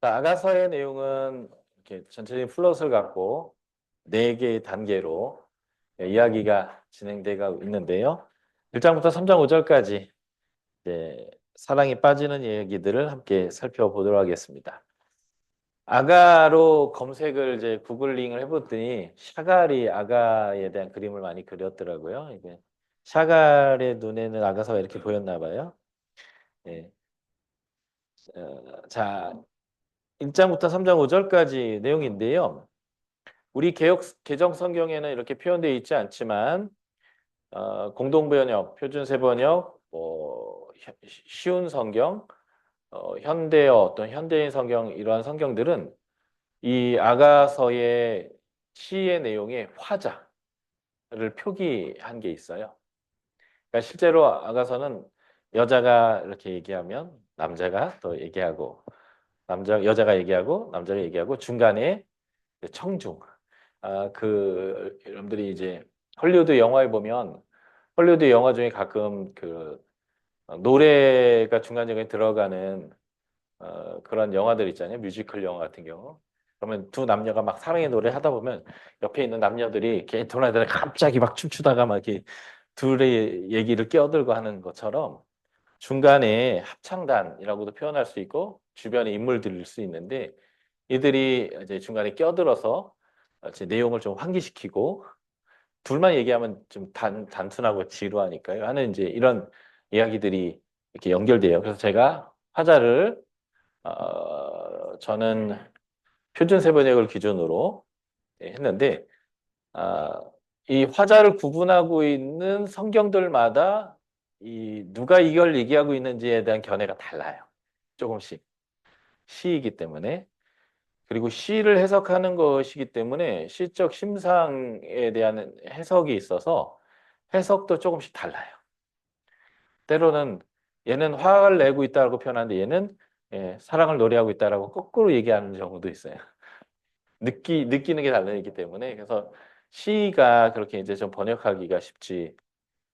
자, 아가서의 내용은 이렇게 전체적인 플롯을 갖고 네 개의 단계로 이야기가 진행되고 있는데요. 1장부터 3장 5절까지 이제 사랑에 빠지는 얘기들을 함께 살펴보도록 하겠습니다. 아가로 검색을 이제 구글링을 해봤더니 샤갈이 아가에 대한 그림을 많이 그렸더라고요. 이게 샤갈의 눈에는 아가서가 이렇게 보였나 봐요. 예. 자, 1장부터 3장 5절까지 내용인데요. 우리 개정 성경에는 이렇게 표현되어 있지 않지만 공동번역, 표준세번역, 쉬운 성경, 현대어 어떤 현대인 성경 이러한 성경들은 이 아가서의 시의 내용에 화자를 표기한 게 있어요. 그러니까 실제로 아가서는 여자가 이렇게 얘기하면 남자가 또 얘기하고 여자가 얘기하고 남자가 얘기하고 중간에 청중. 여러분들이 이제 헐리우드 영화에 보면 헐리우드 영화 중에 가끔 노래가 중간중간에 들어가는 그런 영화들 있잖아요. 뮤지컬 영화 같은 경우. 그러면 두 남녀가 막 사랑의 노래 하다 보면 옆에 있는 남녀들이 이렇게 돌아다니 갑자기 막 춤추다가 막 이렇게 둘의 얘기를 끼어들고 하는 것처럼 중간에 합창단이라고도 표현할 수 있고 주변의 인물들일 수 있는데 이들이 이제 중간에 끼어들어서 이제 내용을 좀 환기시키고 둘만 얘기하면 좀 단순하고 지루하니까요. 하는 이제 이런 이야기들이 이렇게 연결돼요. 그래서 제가 화자를 저는 표준 세번역을 기준으로 했는데 아, 이 화자를 구분하고 있는 성경들마다 이 누가 이걸 얘기하고 있는지에 대한 견해가 달라요. 조금씩 시이기 때문에. 그리고 시를 해석하는 것이기 때문에 시적 심상에 대한 해석이 있어서 해석도 조금씩 달라요. 때로는 얘는 화를 내고 있다고 표현하는데 얘는 사랑을 노래하고 있다라고 거꾸로 얘기하는 경우도 있어요. 느끼는 게 달라있기 때문에 그래서 시가 그렇게 이제 좀 번역하기가 쉽지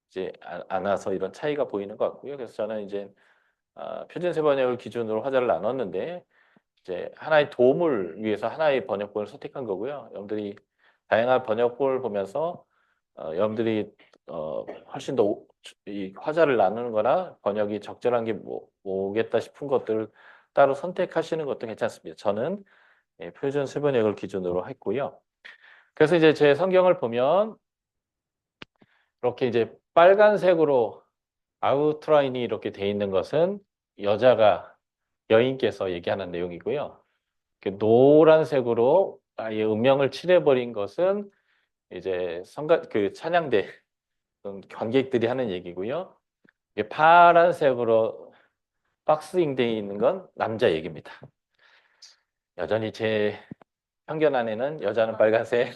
이제 않아서 이런 차이가 보이는 것 같고요. 그래서 저는 이제 표준세 번역을 기준으로 화자를 나눴는데 이제 하나의 도움을 위해서 하나의 번역본을 선택한 거고요. 여러분들이 다양한 번역본을 보면서 여러분들이 훨씬 더 이 화자를 나누는 거나 번역이 적절한 게 뭐겠다 싶은 것들을 따로 선택하시는 것도 괜찮습니다. 저는 표준 세번역을 기준으로 했고요. 그래서 이제 제 성경을 보면 이렇게 이제 빨간색으로 아우트라인이 이렇게 돼 있는 것은 여인께서 얘기하는 내용이고요. 노란색으로 아예 음영을 칠해버린 것은 이제 찬양대 관객들이 하는 얘기고요. 이게 파란색으로 박스잉되어 있는 건 남자 얘기입니다. 여전히 제 편견 안에는 여자는 빨간색,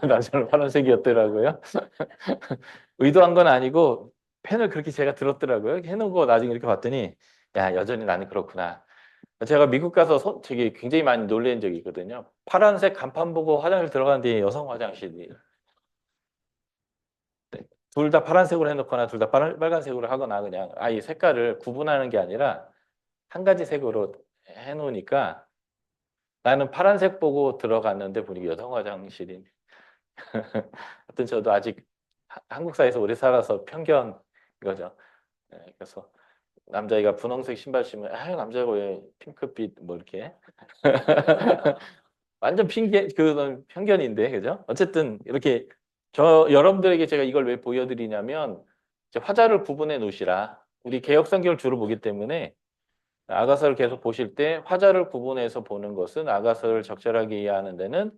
남자는 파란색이었더라고요. 의도한 건 아니고 펜을 그렇게 제가 들었더라고요. 해놓은 거 나중에 이렇게 봤더니 야 여전히 나는 그렇구나. 제가 미국 가서 되게 굉장히 많이 놀란 적이 있거든요. 파란색 간판 보고 화장실 들어가는데 여성 화장실이 둘 다 파란색으로 해놓거나 둘 다 빨간색으로 하거나 그냥 아예 색깔을 구분하는 게 아니라 한 가지 색으로 해놓으니까 나는 파란색 보고 들어갔는데 보니까 여성 화장실인. 하여튼 저도 아직 한국 사회에서 오래 살아서 편견 이거죠. 그래서 남자애가 분홍색 신발 신으면 남자가 왜 핑크빛 뭐 이렇게 완전 그건 편견인데 그죠? 어쨌든 이렇게 여러분들에게 제가 이걸 왜 보여드리냐면 이제 화자를 구분해 놓으시라. 우리 개역 성경을 주로 보기 때문에 아가서를 계속 보실 때 화자를 구분해서 보는 것은 아가서를 적절하게 이해하는 데는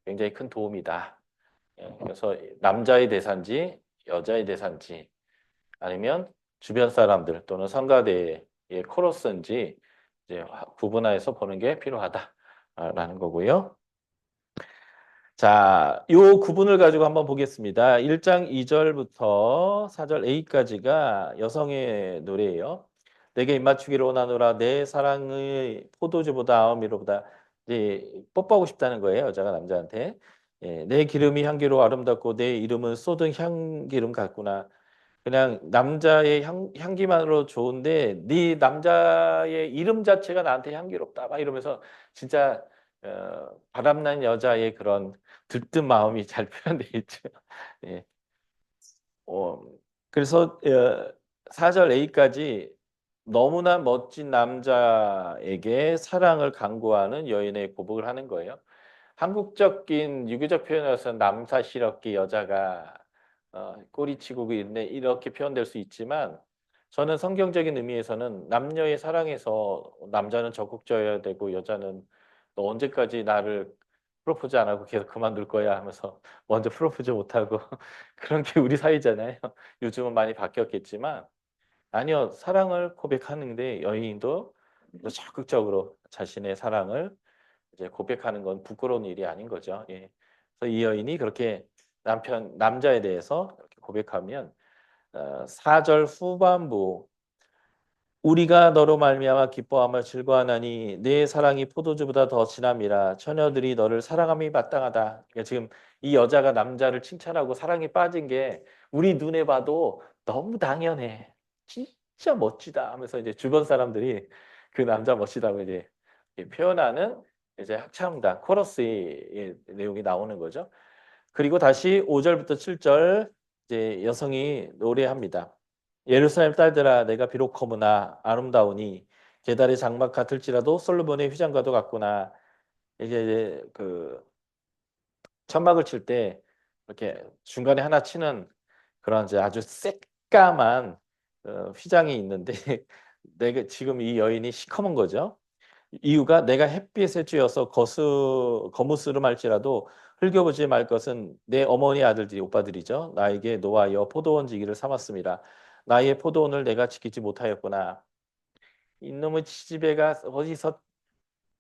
굉장히 큰 도움이다. 그래서 남자의 대사인지 여자의 대사인지 아니면 주변 사람들 또는 성가대의 코러스인지 이제 구분해서 보는 게 필요하다라는 거고요. 자, 요 구분을 가지고 한번 보겠습니다. 1장 2절부터 4절 A까지가 여성의 노래예요. 내게 입맞추기를 원하노라 내 사랑의 포도주보다 아우미로보다 이제 뽀뽀하고 싶다는 거예요. 여자가 남자한테. 내 기름이 향기로 아름답고 내 이름은 쏟은 향기름 같구나. 그냥 남자의 향기만으로 좋은데 네 남자의 이름 자체가 나한테 향기롭다 막 이러면서 진짜 바람난 여자의 그런 들뜬 마음이 잘 표현되어 있죠. 예. 어, 그래서 4절 A까지 너무나 멋진 남자에게 사랑을 강구하는 여인의 고백을 하는 거예요. 한국적인 유교적 표현으로서는 남사시럽게 여자가 꼬리치고 있네 이렇게 표현될 수 있지만 저는 성경적인 의미에서는 남녀의 사랑에서 남자는 적극적이어야 되고 여자는 너 언제까지 나를 프로포즈 안 하고 계속 그만둘 거야 하면서 먼저 프로포즈 못 하고 그런 게 우리 사회잖아요. 요즘은 많이 바뀌었겠지만 아니요. 사랑을 고백하는데 여인도 적극적으로 자신의 사랑을 이제 고백하는 건 부끄러운 일이 아닌 거죠. 예. 그래서 이 여인이 그렇게 남자에 대해서 이렇게 고백하면 4절 후반부 우리가 너로 말미암아 기뻐하며 즐거워하나니 내 사랑이 포도주보다 더 진함이라 처녀들이 너를 사랑함이 마땅하다. 그러니까 지금 이 여자가 남자를 칭찬하고 사랑에 빠진 게 우리 눈에 봐도 너무 당연해. 진짜 멋지다 하면서 이제 주변 사람들이 그 남자 멋지다고 이제 표현하는 이제 합창단 코러스의 내용이 나오는 거죠. 그리고 다시 5절부터 7절 이제 여성이 노래합니다. 예루살렘 딸들아 내가 비록 거무나 아름다우니 계달의 장막 같을지라도 솔로몬의 휘장과도 같구나. 이제 그 천막을 칠 때 이렇게 중간에 하나 치는 그런 이제 아주 새까만 휘장이 있는데 내가 지금 이 여인이 시커먼 거죠. 이유가 내가 햇빛에 쬐어서 거무스름할지라도 흘겨보지 말 것은 내 어머니 아들들이 오빠들이죠. 나에게 노하여 포도원 지기를 삼았습니다. 나의 포도원을 내가 지키지 못하였구나. 이놈의 지지배가 어디서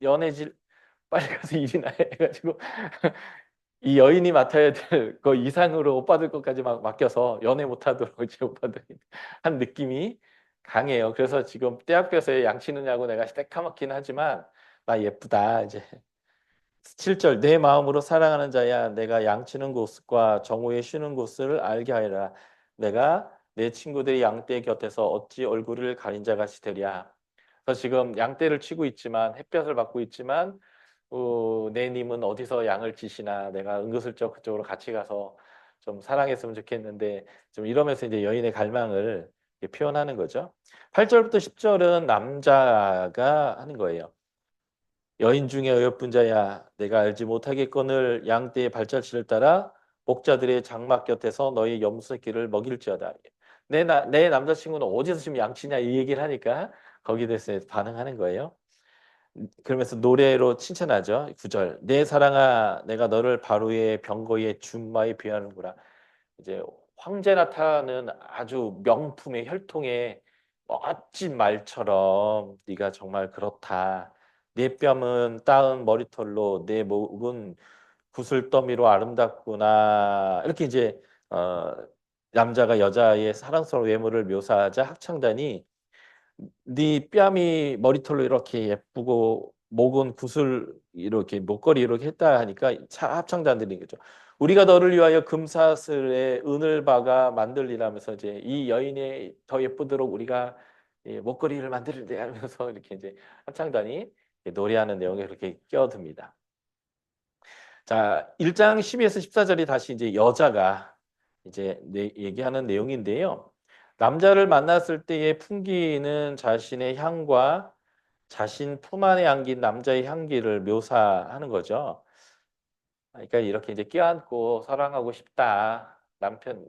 연애질 빨리 가서 일이나 해가지고 이 여인이 맡아야 될 거 이상으로 오빠들 것까지 막 맡겨서 연애 못하도록 이제 오빠들이 한 느낌이 강해요. 그래서 지금 때 앞에서 양치느냐고 내가 새까맣긴 하지만 나 예쁘다 이제 7절 내 마음으로 사랑하는 자야 내가 양치는 곳과 정오에 쉬는 곳을 알게 하리라. 내가 내 친구들이 양떼 곁에서 어찌 얼굴을 가린 자같이 되랴. 그래서 지금 양떼를 치고 있지만 햇볕을 받고 있지만 내 님은 어디서 양을 치시나 내가 은근슬쩍 그쪽으로 같이 가서 좀 사랑했으면 좋겠는데 좀 이러면서 이제 여인의 갈망을 표현하는 거죠. 8절부터 10절은 남자가 하는 거예요. 여인 중에 어여쁜 자야 내가 알지 못하겠거늘 양떼의 발자취를 따라 목자들의 장막 곁에서 너희 염소 새끼를 먹일지어다. 내 남자친구는 어디서 지금 양치냐 이 얘기를 하니까 거기에 대해서 반응하는 거예요. 그러면서 노래로 칭찬하죠. 9절 내 사랑아 내가 너를 바로의 병거의 준마에 비하는구나. 이제 황제 나타는 아주 명품의 혈통의 멋진 말처럼 네가 정말 그렇다. 네 뺨은 따은 머리털로 내 목은 구슬더미로 아름답구나. 이렇게 이제 어, 남자가 여자의 사랑스러운 외모를 묘사하자 합창단이 네 뺨이 머리털로 이렇게 예쁘고 목은 구슬 이렇게 목걸이 이렇게 했다 하니까 합창단들인 거죠. 우리가 너를 위하여 금사슬에 은을 박아 만들리라면서 이제 이 여인이 더 예쁘도록 우리가 목걸이를 만들래 하면서 이렇게 이제 합창단이 노래하는 내용에 그렇게 끼어듭니다. 자, 1장 12에서 14절이 다시 이제 여자가 이제 얘기하는 내용인데요. 남자를 만났을 때의 풍기는 자신의 향과 자신 품 안에 안긴 남자의 향기를 묘사하는 거죠. 그러니까 이렇게 이제 껴안고 사랑하고 싶다.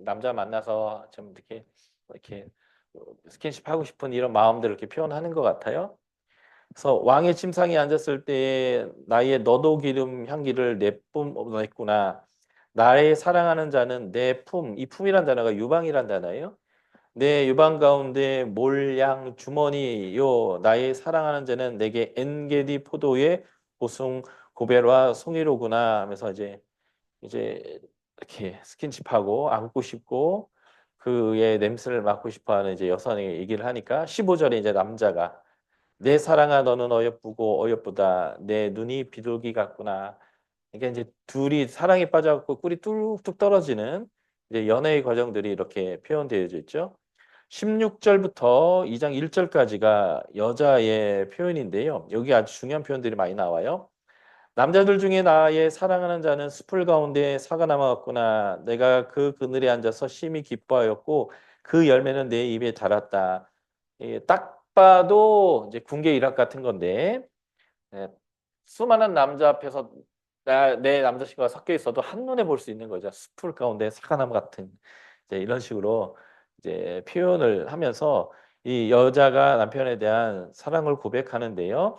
남자 만나서 좀 이렇게 스킨십 하고 싶은 이런 마음들을 이렇게 표현하는 것 같아요. 그래서 왕의 침상에 앉았을 때 나의 너도 기름 향기를 내뿜었구나. 나의 사랑하는 자는 내 품, 이 품이란 단어가 유방이란 단어예요. 내 유방 가운데 몰양 주머니요 나의 사랑하는 자는 내게 엔게디 포도의 보숭 고베라 송이로구나 하면서 이제 이렇게 스킨십하고 안고 싶고 그의 냄새를 맡고 싶어하는 이제 여성에게 얘기를 하니까 15절에 이제 남자가 내 사랑아 너는 어여쁘고 어여쁘다 내 눈이 비둘기 같구나. 그러니까 이제 둘이 사랑에 빠져갖고 꿀이 뚝뚝 떨어지는 이제 연애의 과정들이 이렇게 표현되어져 있죠. 16절부터 2장 1절까지가 여자의 표현인데요. 여기 아주 중요한 표현들이 많이 나와요. 남자들 중에 나의 사랑하는 자는 숲을 가운데 사가 남아왔구나. 내가 그 그늘에 앉아서 심히 기뻐하였고 그 열매는 내 입에 달았다. 딱 봐도 이제 군계 일학 같은 건데 예, 수많은 남자 앞에서 내 남자친구가 섞여 있어도 한눈에 볼 수 있는 거죠. 숲을 가운데 사과나무 같은 이제 이런 식으로 이제 표현을 하면서 이 여자가 남편에 대한 사랑을 고백하는데요.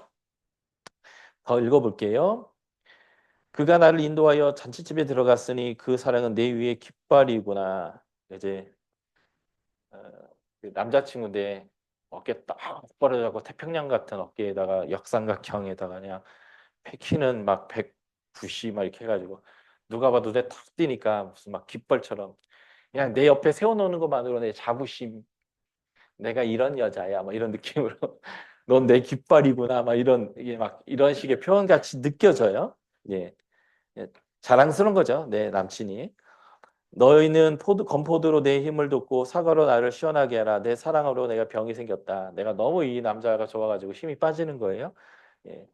더 읽어볼게요. 그가 나를 인도하여 잔치집에 들어갔으니 그 사랑은 내 위에 깃발이구나. 이제 어, 그 남자친구인데 어깨 딱 벌어져고 태평양 같은 어깨에다가 역삼각형에다가 그냥 키는 막 190 막 이렇게 해가지고 누가 봐도 내 탁 뛰니까 무슨 막 깃발처럼 그냥 내 옆에 세워놓는 것만으로 내 자부심 내가 이런 여자야 막 이런 느낌으로 넌 내 깃발이구나 막 이런 이게 막 이런 식의 표현같이 느껴져요. 예, 예, 자랑스러운 거죠. 내 남친이. 너희는 건포도로 내 힘을 돋고 사과로 나를 시원하게 하라. 내 사랑으로 내가 병이 생겼다. 내가 너무 이 남자가 좋아가지고 힘이 빠지는 거예요. 예.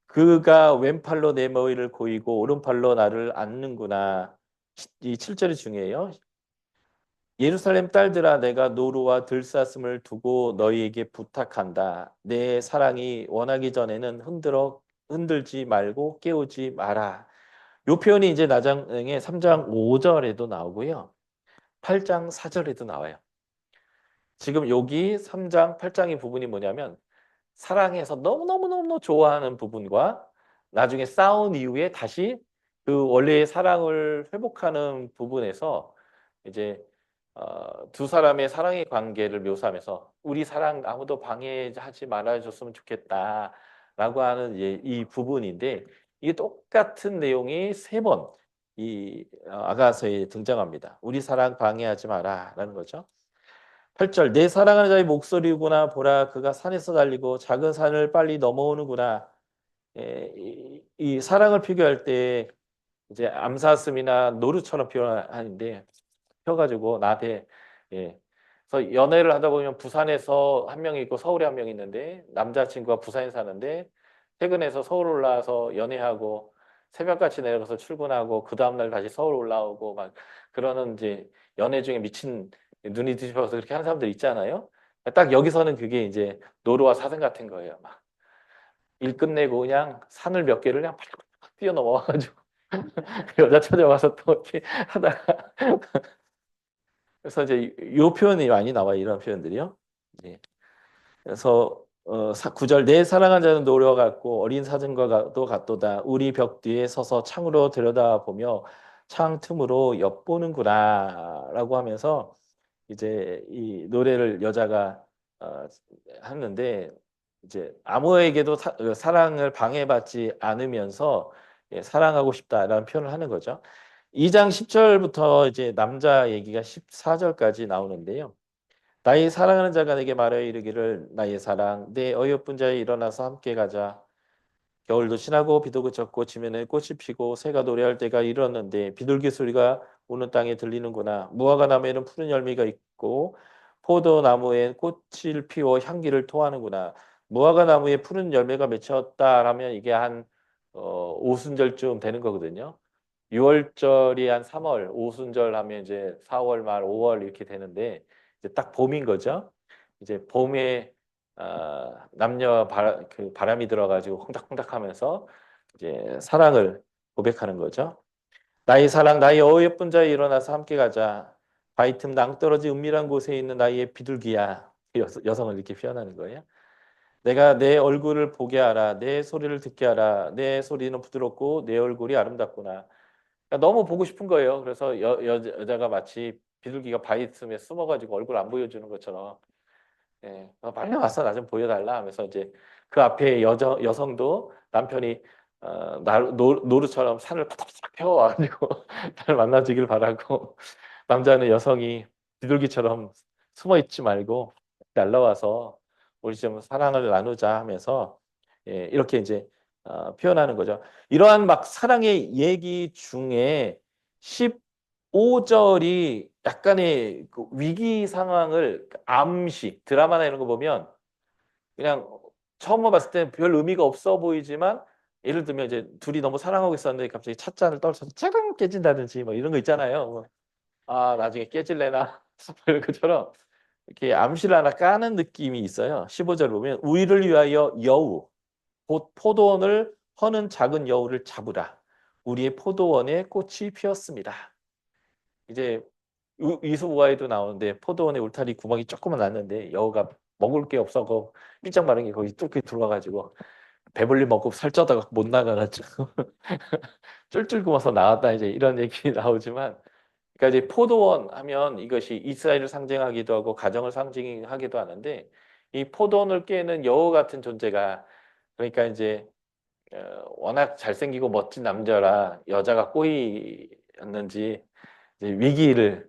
그가 왼팔로 내 머리를 고이고 오른팔로 나를 안는구나. 이 7절이 중요해요. 예루살렘 딸들아 내가 노루와 들사슴을 두고 너희에게 부탁한다. 내 사랑이 원하기 전에는 흔들지 말고 깨우지 마라. 요 표현이 이제 나장의 3장 5절에도 나오고요. 8장 4절에도 나와요. 지금 여기 3장 8장의 부분이 뭐냐면 사랑해서 너무너무너무 좋아하는 부분과 나중에 싸운 이후에 다시 그 원래의 사랑을 회복하는 부분에서 이제 두 사람의 사랑의 관계를 묘사하면서 우리 사랑 아무도 방해하지 말아줬으면 좋겠다라고 하는 이 부분인데 이게 똑같은 내용이 세 번 이 아가서에 등장합니다. 우리 사랑 방해하지 마라라는 거죠. 8절 내 사랑하는 자의 목소리구나 보라 그가 산에서 달리고 작은 산을 빨리 넘어오는구나. 이 사랑을 비교할 때 이제 암사슴이나 노루처럼 표현하는데 펴가지고 나한테 예. 그래서 연애를 하다 보면 부산에서 한 명이 있고 서울에 한 명이 있는데 남자친구가 부산에 사는데 퇴근해서 서울 올라와서 연애하고 새벽같이 내려가서 출근하고 그 다음날 다시 서울 올라오고 막 그러는 이제 연애 중에 미친 눈이 뒤집어서 그렇게 하는 사람들 있잖아요. 딱 여기서는 그게 이제 노루와 사슴 같은 거예요. 막 일 끝내고 그냥 산을 몇 개를 그냥 팍팍 뛰어넘어가지고 여자 찾아와서 또 이렇게 하다가 그래서 이제 요 표현이 많이 나와요. 이런 표현들이요. 예. 그래서 9절 내 사랑한 자는 노려 같고 어린 사슴과도 같도다. 우리 벽 뒤에 서서 창으로 들여다보며 창 틈으로 엿보는구나라고 하면서 이제 이 노래를 여자가 하는데 이제 아무에게도 사랑을 방해받지 않으면서 예, 사랑하고 싶다라는 표현을 하는 거죠. 2장 10절부터 이제 남자 얘기가 14절까지 나오는데요. 나의 사랑하는 자가 내게 말하여 이르기를 나의 사랑 내 어여쁜 자여 일어나서 함께 가자. 겨울도 지나고 비도 그쳤고 지면에 꽃이 피고 새가 노래할 때가 이르렀는데 비둘기 소리가 우는 땅에 들리는구나. 무화과 나무에는 푸른 열매가 있고 포도나무엔 꽃을 피워 향기를 토하는구나. 무화과 나무에 푸른 열매가 맺혔다라면 이게 한 오순절쯤 되는 거거든요. 6월절이 한 3월, 오순절 하면 이제 4월 말, 5월 이렇게 되는데 이제 딱 봄인 거죠. 이제 봄에 그 바람이 들어가지고 콩닥콩닥하면서 이제 사랑을 고백하는 거죠. 나의 사랑, 나의 어여쁜 자에 일어나서 함께 가자. 바위 틈 낭떠러지 은밀한 곳에 있는 나의 비둘기야. 여성을 이렇게 표현하는 거예요. 내가 내 얼굴을 보게 하라. 내 소리를 듣게 하라. 내 소리는 부드럽고 내 얼굴이 아름답구나. 그러니까 너무 보고 싶은 거예요. 그래서 여자가 마치 비둘기가 바위 틈에 숨어가지고 얼굴 안 보여주는 것처럼 예, 빨리 와서 나 좀 보여달라 하면서 이제 그 앞에 여성도 남편이 노루처럼 산을 파닥파닥 펴와가지고 날 만나주길 바라고 남자는 여성이 비둘기처럼 숨어 있지 말고 날라와서 우리 좀 사랑을 나누자 하면서 예, 이렇게 이제 표현하는 거죠. 이러한 막 사랑의 얘기 중에 5절이 약간의 그 위기 상황을 암시, 드라마나 이런 거 보면 그냥 처음 봤을 때 별 의미가 없어 보이지만 예를 들면 이제 둘이 너무 사랑하고 있었는데 갑자기 찻잔을 떨쳐서 짜강 깨진다든지 뭐 이런 거 있잖아요. 뭐, 아, 나중에 깨질래나? 이런 것처럼 이렇게 암시를 하나 까는 느낌이 있어요. 15절 보면 우리를 위하여 여우, 곧 포도원을 허는 작은 여우를 잡으라. 우리의 포도원에 꽃이 피었습니다. 이제 이수부화에도 나오는데 포도원에 울타리 구멍이 조금만 났는데 여우가 먹을 게 없어서 삐쩍 마른 게 거기 뚫고 들어와가지고 배불리 먹고 살쪄다가 못 나가가지고 쫄쫄 굶어서 나왔다 이제 이런 얘기 나오지만 그러니까 이제 포도원 하면 이것이 이스라엘을 상징하기도 하고 가정을 상징하기도 하는데 이 포도원을 깨는 여우 같은 존재가 그러니까 이제 워낙 잘생기고 멋진 남자라 여자가 꼬이였는지 이제 위기를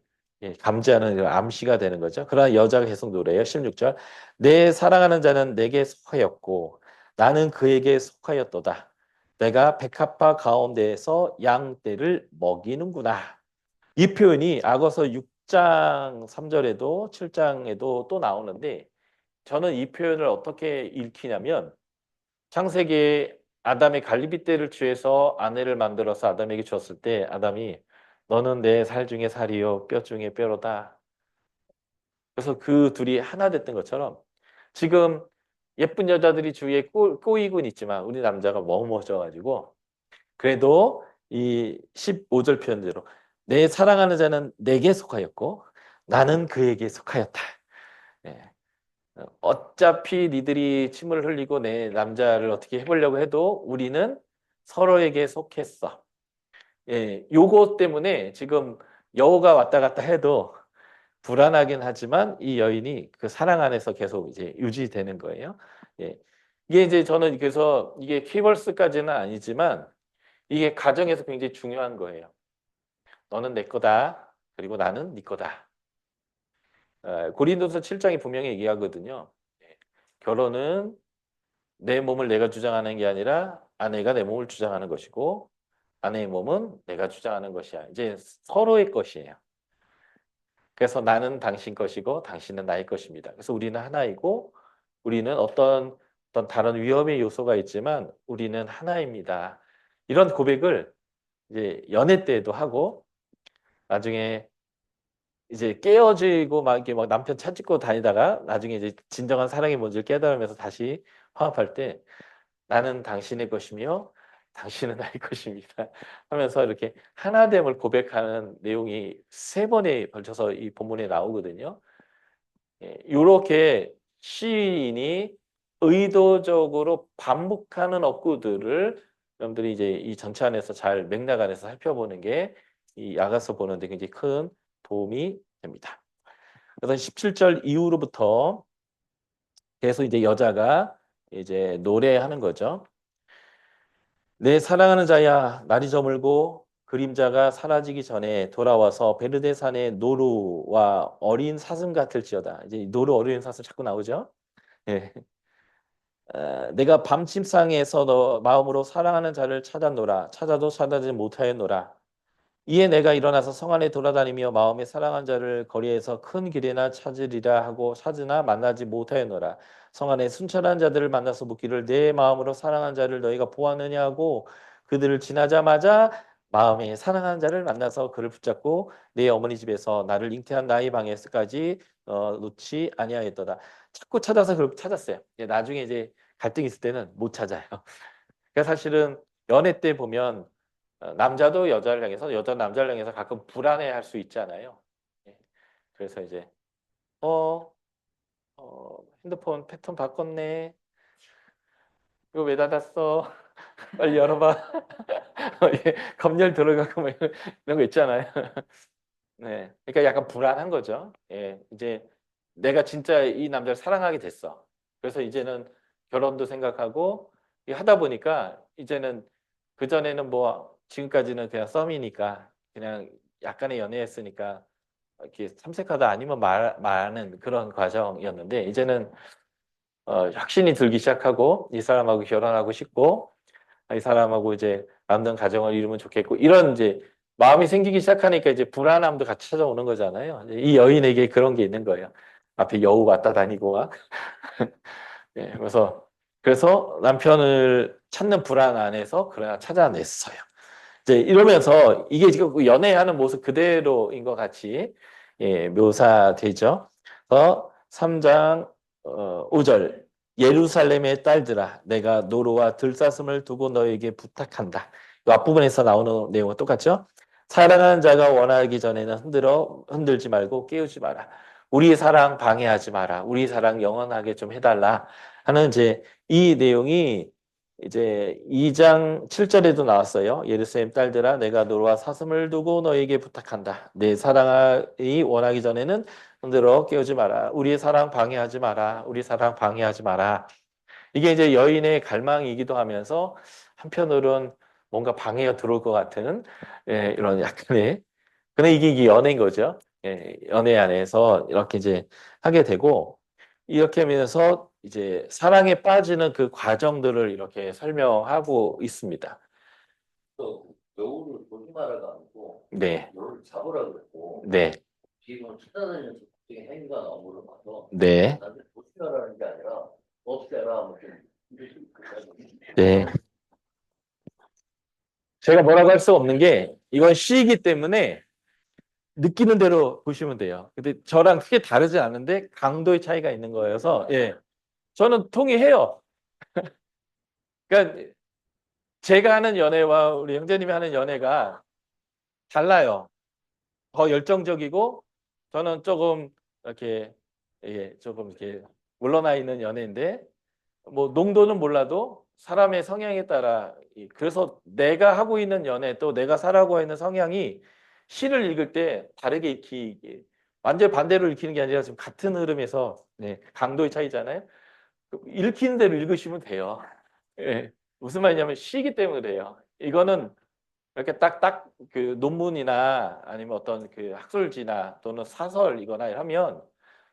감지하는 암시가 되는 거죠. 그러나 여자가 계속 노래해요. 16절. 내 사랑하는 자는 내게 속하였고 나는 그에게 속하였도다. 내가 백합화 가운데에서 양떼를 먹이는구나. 이 표현이 악어서 6장 3절에도 7장에도 또 나오는데 저는 이 표현을 어떻게 읽히냐면 창세기에 아담이 갈리빗대를 취해서 아내를 만들어서 아담에게 줬을 때 아담이 너는 내 살 중에 살이요 뼈 중에 뼈로다. 그래서 그 둘이 하나 됐던 것처럼 지금 예쁜 여자들이 주위에 꼬이곤 있지만 우리 남자가 머뭇어져가지고 그래도 이 15절 표현대로 내 사랑하는 자는 내게 속하였고 나는 그에게 속하였다. 예. 어차피 니들이 침을 흘리고 내 남자를 어떻게 해보려고 해도 우리는 서로에게 속했어. 예, 요거 때문에 지금 여우가 왔다 갔다 해도 불안하긴 하지만 이 여인이 그 사랑 안에서 계속 이제 유지되는 거예요. 예. 이게 이제 저는 그래서 이게 키벌스까지는 아니지만 이게 가정에서 굉장히 중요한 거예요. 너는 내 거다. 그리고 나는 네 거다. 고린도서 7장이 분명히 얘기하거든요. 예. 결혼은 내 몸을 내가 주장하는 게 아니라 아내가 내 몸을 주장하는 것이고 아내의 몸은 내가 주장하는 것이야. 이제 서로의 것이에요. 그래서 나는 당신 것이고 당신은 나의 것입니다. 그래서 우리는 하나이고 우리는 어떤 다른 위험의 요소가 있지만 우리는 하나입니다. 이런 고백을 이제 연애 때도 하고 나중에 이제 깨어지고 막 이렇게 막 남편 찾고 다니다가 나중에 이제 진정한 사랑이 뭔지를 깨달으면서 다시 화합할 때 나는 당신의 것이며 당신은 나의 것입니다. 하면서 이렇게 하나됨을 고백하는 내용이 세 번에 걸쳐서 이 본문에 나오거든요. 이렇게 시인이 의도적으로 반복하는 어구들을 여러분들이 이제 이 전체 안에서 잘 맥락 안에서 살펴보는 게 이 야가서 보는데 굉장히 큰 도움이 됩니다. 그래서 17절 이후로부터 계속 이제 여자가 이제 노래하는 거죠. 내 사랑하는 자야, 날이 저물고 그림자가 사라지기 전에 돌아와서 베르데산의 노루와 어린 사슴 같을지어다. 이제 노루 어린 사슴 자꾸 나오죠. 예. 내가 밤침상에서 너 마음으로 사랑하는 자를 찾았노라. 찾아도 찾아지 못하였노라. 이에 내가 일어나서 성 안에 돌아다니며 마음에 사랑한 자를 거리에서 큰 길에나 찾으리라 하고 찾으나 만나지 못하였노라. 성 안에 순찰한 자들을 만나서 묻기를 내 마음으로 사랑한 자를 너희가 보았느냐 하고 그들을 지나자마자 마음에 사랑한 자를 만나서 그를 붙잡고 내 어머니 집에서 나를 잉태한 나의 방에서까지 놓지 아니하였도다. 자꾸 찾아서 그걸 찾았어요. 나중에 이제 갈등이 있을 때는 못 찾아요. 그러니까 사실은 연애 때 보면 남자도 여자를 향해서 여자 남자를 향해서 가끔 불안해할 수 있잖아요. 예. 그래서 이제 어, 핸드폰 패턴 바꿨네. 이거 왜 닫았어? 빨리 열어봐. 예, 검열 들어가고 뭐 이런 거 있잖아요. 네, 그러니까 약간 불안한 거죠. 예, 이제 내가 진짜 이 남자를 사랑하게 됐어. 그래서 이제는 결혼도 생각하고 하다 보니까 이제는 그 전에는 뭐 지금까지는 그냥 썸이니까 그냥 약간의 연애했으니까 이렇게 참색하다 아니면 말하는 그런 과정이었는데 이제는 확신이 들기 시작하고 이 사람하고 결혼하고 싶고 이 사람하고 이제 남는 가정을 이루면 좋겠고 이런 이제 마음이 생기기 시작하니까 이제 불안함도 같이 찾아오는 거잖아요. 이 여인에게 그런 게 있는 거예요. 앞에 여우 왔다 다니고 막. 예, 그래서 남편을 찾는 불안 안에서 그러나 찾아냈어요. 이제 이러면서 이게 지금 연애하는 모습 그대로인 것 같이 예, 묘사되죠. 3장 5절 예루살렘의 딸들아 내가 노루와 들사슴을 두고 너에게 부탁한다. 이 앞부분에서 나오는 내용과 똑같죠? 사랑하는 자가 원하기 전에는 흔들지 말고 깨우지 마라. 우리 사랑 방해하지 마라. 우리 사랑 영원하게 좀 해달라 하는 이제 이 내용이 이제 2장 7절에도 나왔어요. 예루살렘 딸들아 내가 노루와 사슴을 두고 너에게 부탁한다. 내 사랑이 원하기 전에는 흔들어 깨우지 마라. 우리의 사랑 방해하지 마라. 우리 사랑 방해하지 마라. 이게 이제 여인의 갈망이기도 하면서 한편으로는 뭔가 방해가 들어올 것 같은 예, 이런 약간의 근데 이게 연애인 거죠. 예, 연애 안에서 이렇게 이제 하게 되고 이렇게 하면서 이제 사랑에 빠지는 그 과정들을 이렇게 설명하고 있습니다. 또 여우를 조심하라가 아니고 네, 여우를 잡으라 그랬고 네, 지금 찾아다니면서 갑자기 행위가 나온 걸 봐서 네, 나한테 조심하라는 게 아니라 어떻게 알아? 뭐 좀 이럴 수 있겠다. 네. 제가 뭐라고 할 수 없는 게 이건 시이기 때문에 느끼는 대로 보시면 돼요. 근데 저랑 크게 다르지 않은데 강도의 차이가 있는 거여서 예, 저는 동의해요. 그러니까 제가 하는 연애와 우리 형제님이 하는 연애가 달라요. 더 열정적이고 저는 조금 이렇게 예, 조금 이렇게 물러나 있는 연애인데 뭐 농도는 몰라도 사람의 성향에 따라 그래서 내가 하고 있는 연애 또 내가 살아가고 있는 성향이 시를 읽을 때 다르게 읽히 완전 반대로 읽히는 게 아니라 지금 같은 흐름에서 네, 강도의 차이잖아요. 읽히는 대로 읽으시면 돼요. 예, 무슨 말이냐면 시기 때문에 그래요. 이거는 이렇게 딱딱 그 논문이나 아니면 어떤 그 학술지나 또는 사설이거나 하면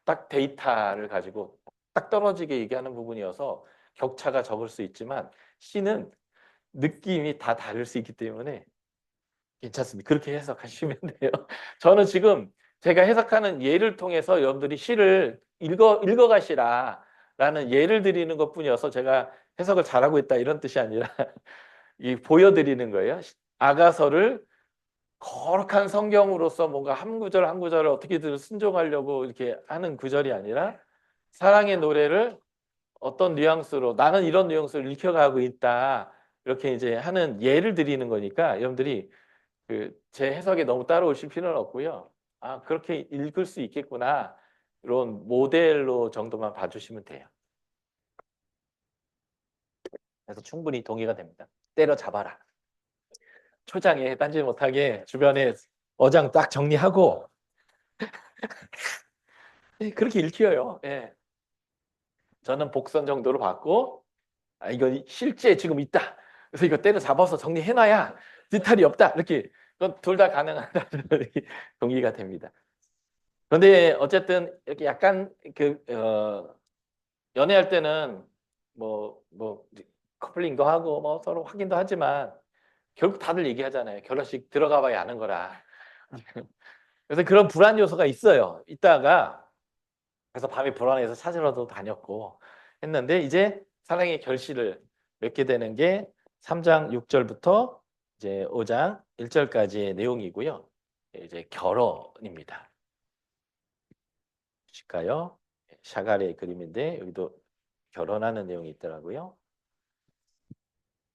딱 데이터를 가지고 딱 떨어지게 얘기하는 부분이어서 격차가 적을 수 있지만 시는 느낌이 다 다를 수 있기 때문에 괜찮습니다. 그렇게 해석하시면 돼요. 저는 지금 제가 해석하는 예를 통해서 여러분들이 시를 읽어가시라라는 예를 드리는 것뿐이어서 제가 해석을 잘하고 있다 이런 뜻이 아니라 이 보여드리는 거예요. 아가서를 거룩한 성경으로서 뭔가 한 구절 한 구절을 어떻게든 순종하려고 이렇게 하는 구절이 아니라 사랑의 노래를 어떤 뉘앙스로 나는 이런 뉘앙스를 읽혀가고 있다. 이렇게 이제 하는 예를 드리는 거니까 여러분들이 그 제 해석에 너무 따라오실 필요는 없고요. 아, 그렇게 읽을 수 있겠구나. 이런 모델로 정도만 봐주시면 돼요. 그래서 충분히 동의가 됩니다. 때려잡아라. 초장에 딴지 못하게 주변에 어장 딱 정리하고 예, 그렇게 읽혀요. 예. 저는 복선 정도로 받고 아, 이거 실제 지금 있다. 그래서 이거 때려잡아서 정리해놔야 뒤탈이 없다. 이렇게 그건 둘 다 가능하다는 동의가 됩니다. 그런데 어쨌든 이렇게 약간 연애할 때는 뭐 커플링도 하고 뭐 서로 확인도 하지만 결국 다들 얘기하잖아요. 결혼식 들어가 봐야 아는 거라. 그래서 그런 불안 요소가 있어요. 있다가 그래서 밤에 불안해서 찾으러도 다녔고 했는데 이제 사랑의 결실을 맺게 되는 게 3장 6절부터 이제 5장 1절까지의 내용이고요. 이제 결혼입니다. 보실까요? 샤갈의 그림인데 여기도 결혼하는 내용이 있더라고요.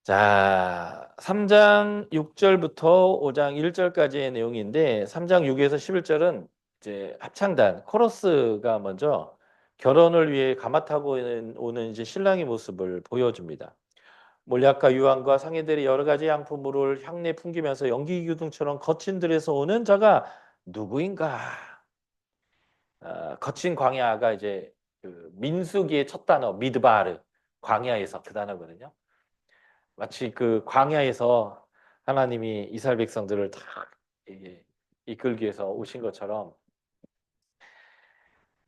자, 3장 6절부터 5장 1절까지의 내용인데 3장 6에서 11절은 이제 합창단 코러스가 먼저 결혼을 위해 가마 타고 오는 이제 신랑의 모습을 보여줍니다. 몰약과 유황과 상인들의 여러 가지 양품으로 향내 풍기면서 연기 기둥처럼 거친 들에서 오는 자가 누구인가? 거친 광야가 이제 그 민수기의 첫 단어 미드바르 광야에서 그 단어거든요. 마치 그 광야에서 하나님이 이스라엘 백성들을 다 이끌기 위해서 오신 것처럼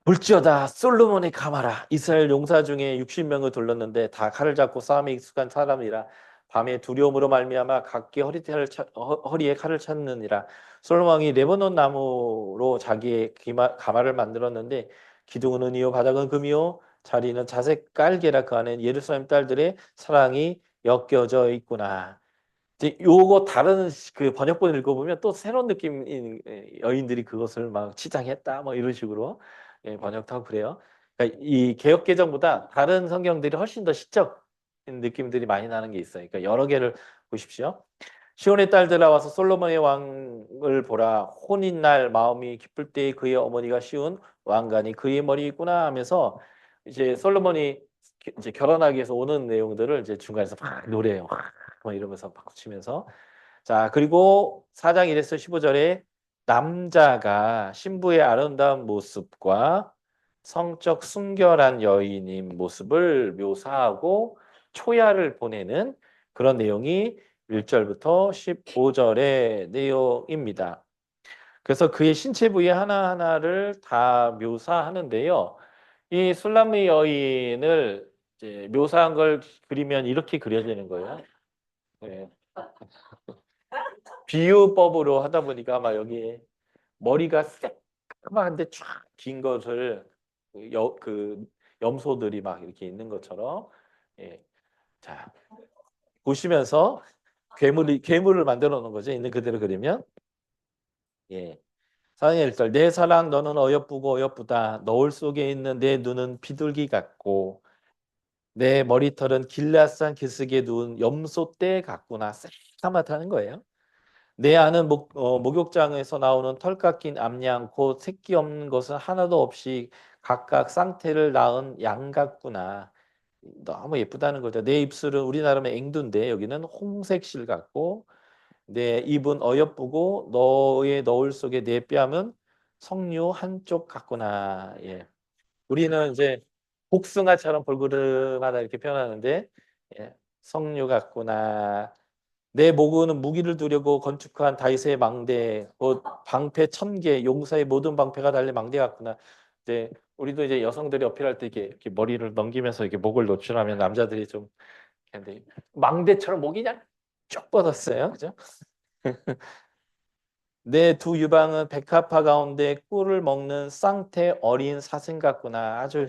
볼지어다 솔로몬의 가마라 이스라엘 용사 중에 60명을 둘렀는데 다 칼을 잡고 싸움에 익숙한 사람이라 밤에 두려움으로 말미암아 각기 허리에 칼을 찾느니라. 솔로몬 왕이 레바논 나무로 자기의 가마를 만들었는데 기둥은 은이요 바닥은 금이요 자리는 자색 깔개라. 그 안에 예루살렘 딸들의 사랑이 엮여져 있구나. 이제 요거 다른 그 번역본 읽어보면 또 새로운 느낌인 여인들이 그것을 막 치장했다 뭐 이런 식으로 번역도 하고 그래요. 그러니까 이 개역 개정보다 다른 성경들이 훨씬 더 시적인 느낌들이 많이 나는 게 있어요. 그러니까 여러 개를 보십시오. 시온의 딸들아 와서 솔로몬의 왕을 보라. 혼인 날 마음이 기쁠 때 그의 어머니가 씌운 왕관이 그의 머리에 있구나 하면서 이제 솔로몬이 이제 결혼하기 위해서 오는 내용들을 이제 중간에서 막 노래해요. 막 이러면서 박수 치면서. 자, 그리고 4장 1에서 15절에 남자가 신부의 아름다운 모습과 성적 순결한 여인인 모습을 묘사하고 초야를 보내는 그런 내용이 1절부터 15절의 내용입니다. 그래서 그의 신체 부위 하나하나를 다 묘사하는데요. 이 술람의 여인을 이제 묘사한 걸 그리면 이렇게 그려지는 거예요. 네. 비유법으로 하다 보니까 막 여기 머리가 새까만데 쫙 긴 것을 그 염소들이 막 이렇게 있는 것처럼 예. 자, 보시면서 괴물을 만들어 놓은 거죠. 있는 그대로 그리면 예. 사랑의 일절 내 사랑 너는 어여쁘고 어여쁘다. 너울 속에 있는 내 눈은 비둘기 같고 내 머리털은 길라산 기슭에 누운 염소떼 같구나. 새까맣다는 거예요. 내 아는 목욕장에서 나오는 털 깎인 암양 곧 새끼 없는 것은 하나도 없이 각각 쌍태를 낳은 양 같구나. 너무 예쁘다는 거죠. 내 입술은 우리나라면 앵두인데 여기는 홍색실 같고 내 입은 어여쁘고 너의 너울 속에 내 뺨은 석류 한쪽 같구나. 예. 우리는 이제 복숭아처럼 볼그름하다 이렇게 표현하는데 예. 석류 같구나. 내 모구는 무기를 두려고 건축한 다윗의 망대, 곧 방패 1,000개, 용사의 모든 방패가 달린 망대 같구나. 이제 우리도 이제 여성들이 어필할 때 이렇게 머리를 넘기면서 이렇게 목을 노출하면 남자들이 좀 근데 망대처럼 목이 그냥 쭉 뻗었어요, 그죠? 내 두 유방은 백합화 가운데 꿀을 먹는 쌍태 어린 사슴 같구나. 아주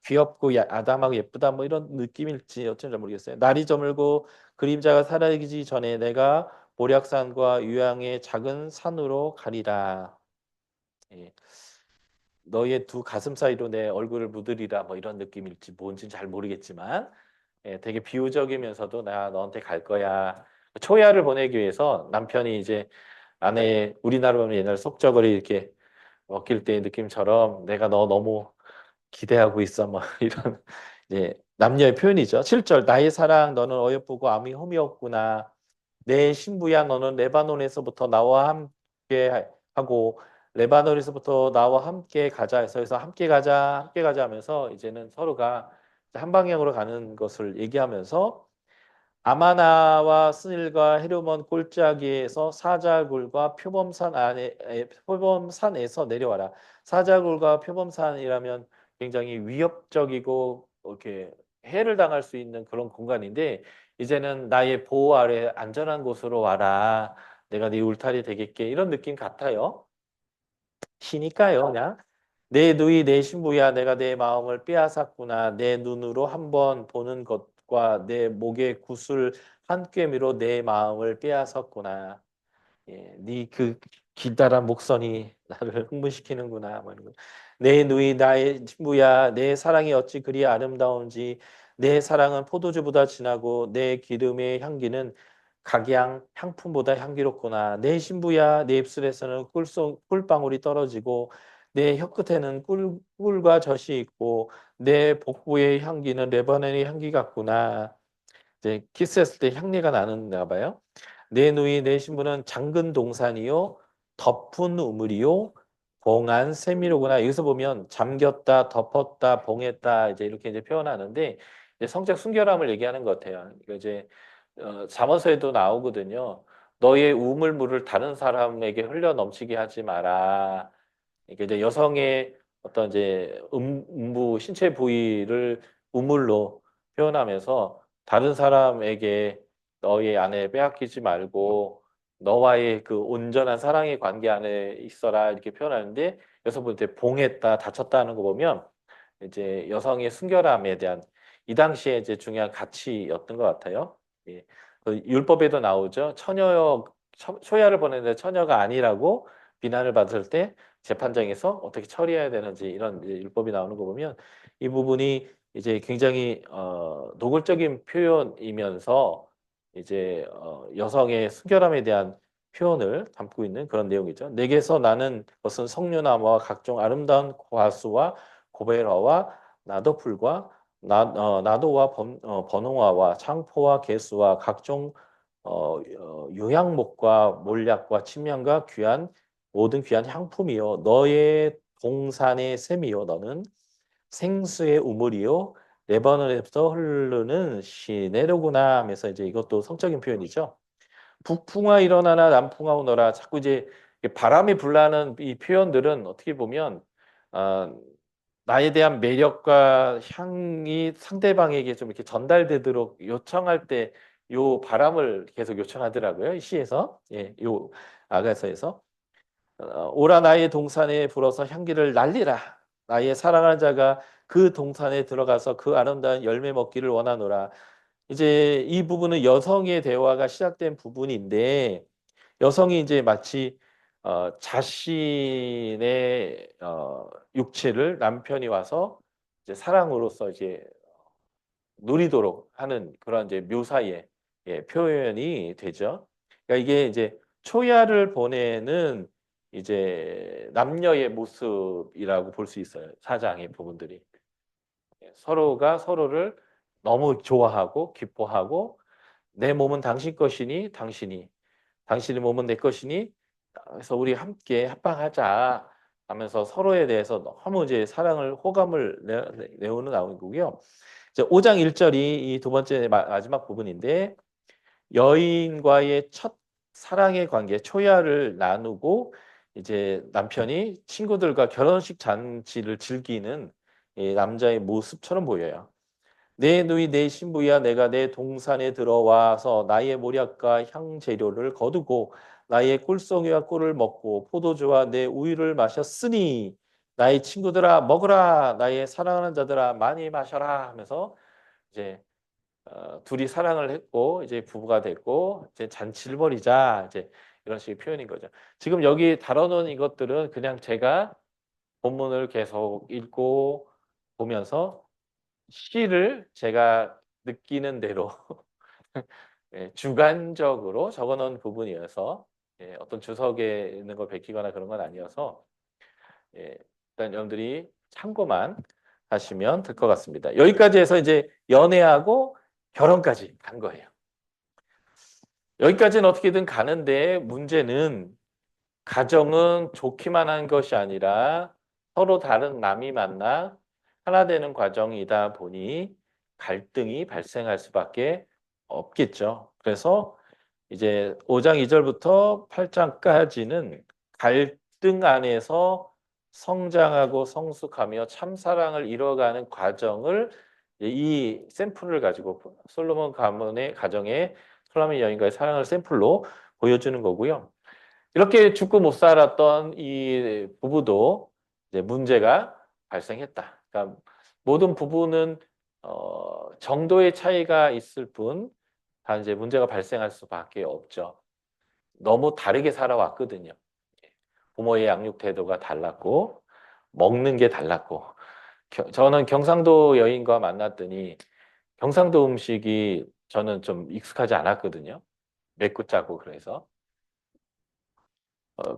귀엽고 아담하고 예쁘다 뭐 이런 느낌일지 어쩐지 모르겠어요. 날이 저물고 그림자가 사라지기 전에 내가 모략산과 유양의 작은 산으로 가리라. 예. 너의 두 가슴 사이로 내 얼굴을 묻으리라 뭐 이런 느낌일지 뭔지는 잘 모르겠지만 예, 되게 비유적이면서도 나 너한테 갈 거야. 초야를 보내기 위해서 남편이 이제 아내 우리나라로 보면 옛날 속적을 이렇게 먹힐 때의 느낌처럼 내가 너 너무 기대하고 있어 뭐 이런 이제 남녀의 표현이죠. 7절 나의 사랑 너는 어여쁘고 암이 험이었구나. 내 신부야 너는 레바논에서부터 나와 함께 하고 레바논에서부터 나와 함께 가자 해서 함께 가자 함께 가자 하면서 이제는 서로가 한 방향으로 가는 것을 얘기하면서 아마나와 스닐과 헤르몬 골짜기에서 사자굴과 표범산에서 내려와라. 사자굴과 표범산이라면 굉장히 위협적이고 이렇게 해를 당할 수 있는 그런 공간인데 이제는 나의 보호 아래 안전한 곳으로 와라. 내가 네 울타리 되겠게 이런 느낌 같아요. 시니까요, 그냥. 내 누이 내 신부야 내가 내 마음을 빼앗았구나. 내 눈으로 한번 보는 것과 내 목의 구슬 한 꿰미로 내 마음을 빼앗았구나. 예, 네 그 기다란 목선이 나를 흥분시키는구나. 뭐 이런 거. 내 누이 나의 신부야 내 사랑이 어찌 그리 아름다운지 내 사랑은 포도주보다 진하고 내 기름의 향기는 각양 향품보다 향기롭구나. 내 신부야 내 입술에서는 꿀방울이 떨어지고 내 혀끝에는 꿀과 젖이 있고 내 복부의 향기는 레바논의 향기 같구나. 이제 키스했을 때 향내가 나는가 봐요. 내 누이 내 신부는 장근 동산이요 덮은 우물이요 봉한 세미로구나. 여기서 보면 잠겼다, 덮었다, 봉했다 이제 이렇게 이제 표현하는데 이제 성적 순결함을 얘기하는 것 같아요. 그러니까 이제 잠언서에도 나오거든요. 너의 우물물을 다른 사람에게 흘려 넘치게 하지 마라. 이게 이제 여성의 어떤 이제 음부 신체 부위를 우물로 표현하면서 다른 사람에게 너의 아내 빼앗기지 말고 너와의 그 온전한 사랑의 관계 안에 있어라 이렇게 표현하는데 여성분한테 봉했다, 다쳤다는 거 보면 이제 여성의 순결함에 대한 이 당시에 이제 중요한 가치였던 것 같아요. 예. 그 율법에도 나오죠. 초야를 보내는데 처녀가 아니라고 비난을 받을 때 재판장에서 어떻게 처리해야 되는지 이런 이제 율법이 나오는 거 보면 이 부분이 이제 굉장히 노골적인 표현이면서 이제 여성의 순결함에 대한 표현을 담고 있는 그런 내용이죠. 내게서 나는 것은 석류나무와 각종 아름다운 과수와 고베라와 나도풀과 나도와 번홍화와 창포와 개수와 각종 유향목과 몰약과 침향과 귀한 모든 귀한 향품이요 너의 동산의 샘이요 너는 생수의 우물이요 레바논에서 흐르는 시내로구나 하면서 이제 이것도 성적인 표현이죠. 북풍아 일어나나 남풍아 오너라. 자꾸 이제 바람이 불라는 이 표현들은 어떻게 보면 어, 나에 대한 매력과 향이 상대방에게 좀 이렇게 전달되도록 요청할 때 요 바람을 계속 요청하더라고요. 이 시에서. 예, 요 아가서에서. 오라 나의 동산에 불어서 향기를 날리라. 나의 사랑하는 자가 그 동산에 들어가서 그 아름다운 열매 먹기를 원하노라. 이제 이 부분은 여성의 대화가 시작된 부분인데 여성이 이제 마치 자신의 육체를 남편이 와서 이제 사랑으로서 이제 누리도록 하는 그런 이제 묘사의 예, 표현이 되죠. 그러니까 이게 이제 초야를 보내는 이제 남녀의 모습이라고 볼 수 있어요. 사장의 부분들이. 예, 서로가 서로를 너무 좋아하고 기뻐하고 내 몸은 당신 것이니 당신의 몸은 내 것이니 그래서 우리 함께 합방하자 하면서 서로에 대해서 너무 이제 사랑을 호감을 내오는 나오고요. 이제 5장 1절이 이 두 번째 마지막 부분인데 여인과의 첫 사랑의 관계 초야를 나누고 이제 남편이 친구들과 결혼식 잔치를 즐기는 이 남자의 모습처럼 보여요. 내 누이 내 신부야 내가 내 동산에 들어와서 나의 모략과 향재료를 거두고 나의 꿀송이와 꿀을 먹고 포도주와 내 우유를 마셨으니 나의 친구들아 먹으라 나의 사랑하는 자들아 많이 마셔라 하면서 이제 둘이 사랑을 했고 이제 부부가 됐고 이제 잔치를 벌이자 이제 이런 식의 표현인 거죠. 지금 여기 다뤄놓은 이것들은 그냥 제가 본문을 계속 읽고 보면서 시를 제가 느끼는 대로 예, 주관적으로 적어놓은 부분이어서 예, 어떤 주석에 있는 걸 베끼거나 그런 건 아니어서 예, 일단 여러분들이 참고만 하시면 될 것 같습니다. 여기까지 해서 이제 연애하고 결혼까지 간 거예요. 여기까지는 어떻게든 가는데 문제는 가정은 좋기만 한 것이 아니라 서로 다른 남이 만나 하나 되는 과정이다 보니 갈등이 발생할 수밖에 없겠죠. 그래서 이제 5장 2절부터 8장까지는 갈등 안에서 성장하고 성숙하며 참사랑을 이뤄가는 과정을 이 샘플을 가지고 솔로몬 가문의 가정에 솔로몬 여인과의 사랑을 샘플로 보여주는 거고요. 이렇게 죽고 못 살았던 이 부부도 이제 문제가 발생했다. 그러니까 모든 부부는 정도의 차이가 있을 뿐, 다 이제 문제가 발생할 수밖에 없죠. 너무 다르게 살아왔거든요. 부모의 양육 태도가 달랐고, 먹는 게 달랐고. 저는 경상도 여인과 만났더니 경상도 음식이 저는 좀 익숙하지 않았거든요. 맵고 짜고 그래서.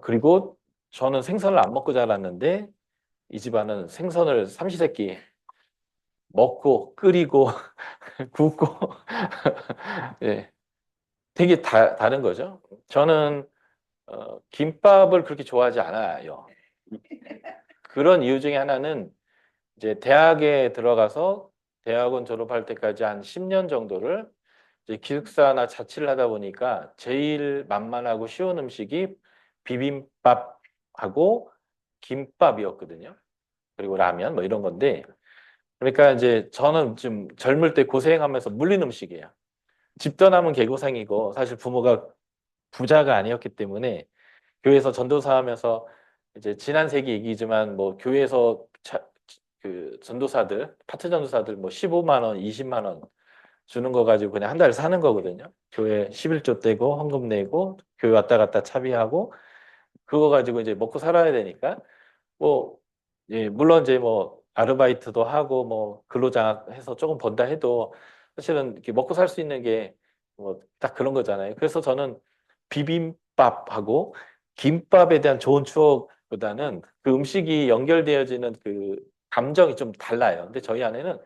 그리고 저는 생선을 안 먹고 자랐는데 이 집안은 생선을 삼시세끼 먹고 끓이고 굽고 예, 되게 다른 거죠. 저는 김밥을 그렇게 좋아하지 않아요. 그런 이유 중에 하나는 이제 대학에 들어가서 대학원 졸업할 때까지 한 10년 정도를 이제 기숙사나 자취를 하다 보니까 제일 만만하고 쉬운 음식이 비빔밥하고 김밥이었거든요. 그리고 라면 뭐 이런 건데 그러니까 이제 저는 좀 젊을 때 고생하면서 물린 음식이에요. 집 떠나면 개고생이고 사실 부모가 부자가 아니었기 때문에 교회에서 전도사하면서 이제 지난 세기 얘기지만 뭐 교회에서 그 전도사들 파트 전도사들 뭐 15만 원, 20만 원 주는 거 가지고 그냥 한 달 사는 거거든요. 교회 11조 떼고 헌금 내고 교회 왔다 갔다 차비하고 그거 가지고 이제 먹고 살아야 되니까 뭐 예, 물론 이제 뭐 아르바이트도 하고 뭐 근로장학해서 조금 번다 해도 사실은 이렇게 먹고 살 수 있는 게 뭐 딱 그런 거잖아요. 그래서 저는 비빔밥하고 김밥에 대한 좋은 추억보다는 그 음식이 연결되어지는 그 감정이 좀 달라요. 근데 저희 아내는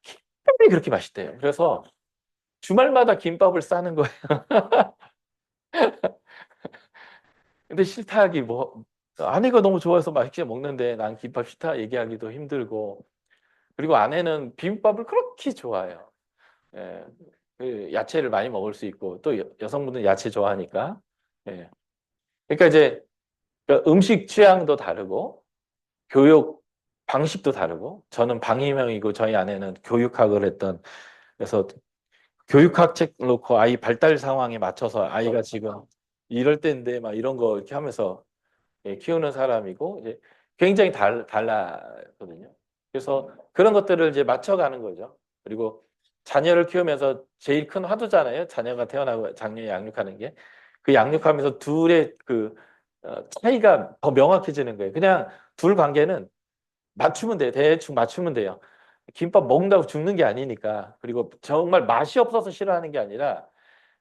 김밥이 그렇게 맛있대요. 그래서 주말마다 김밥을 싸는 거예요. 근데 싫다 하기 뭐 아내가 너무 좋아해서 맛있게 먹는데 난 김밥 싫다 얘기하기도 힘들고 그리고 아내는 비빔밥을 그렇게 좋아해요. 예. 그 야채를 많이 먹을 수 있고 또 여성분들 야채 좋아하니까. 예. 그러니까 이제 그 음식 취향도 다르고 교육 방식도 다르고 저는 방임형이고 저희 아내는 교육학을 했던 그래서 교육학 책 놓고 아이 발달 상황에 맞춰서 아이가 지금 이럴 때인데 막 이런 거 이렇게 하면서 예, 키우는 사람이고 이제 굉장히 달라거든요. 그래서 그런 것들을 이제 맞춰가는 거죠. 그리고 자녀를 키우면서 제일 큰 화두잖아요. 자녀가 태어나고 장녀 양육하는 게. 그 양육하면서 둘의 그 차이가 더 명확해지는 거예요. 그냥 둘 관계는 맞추면 돼요. 대충 맞추면 돼요. 김밥 먹는다고 죽는 게 아니니까. 그리고 정말 맛이 없어서 싫어하는 게 아니라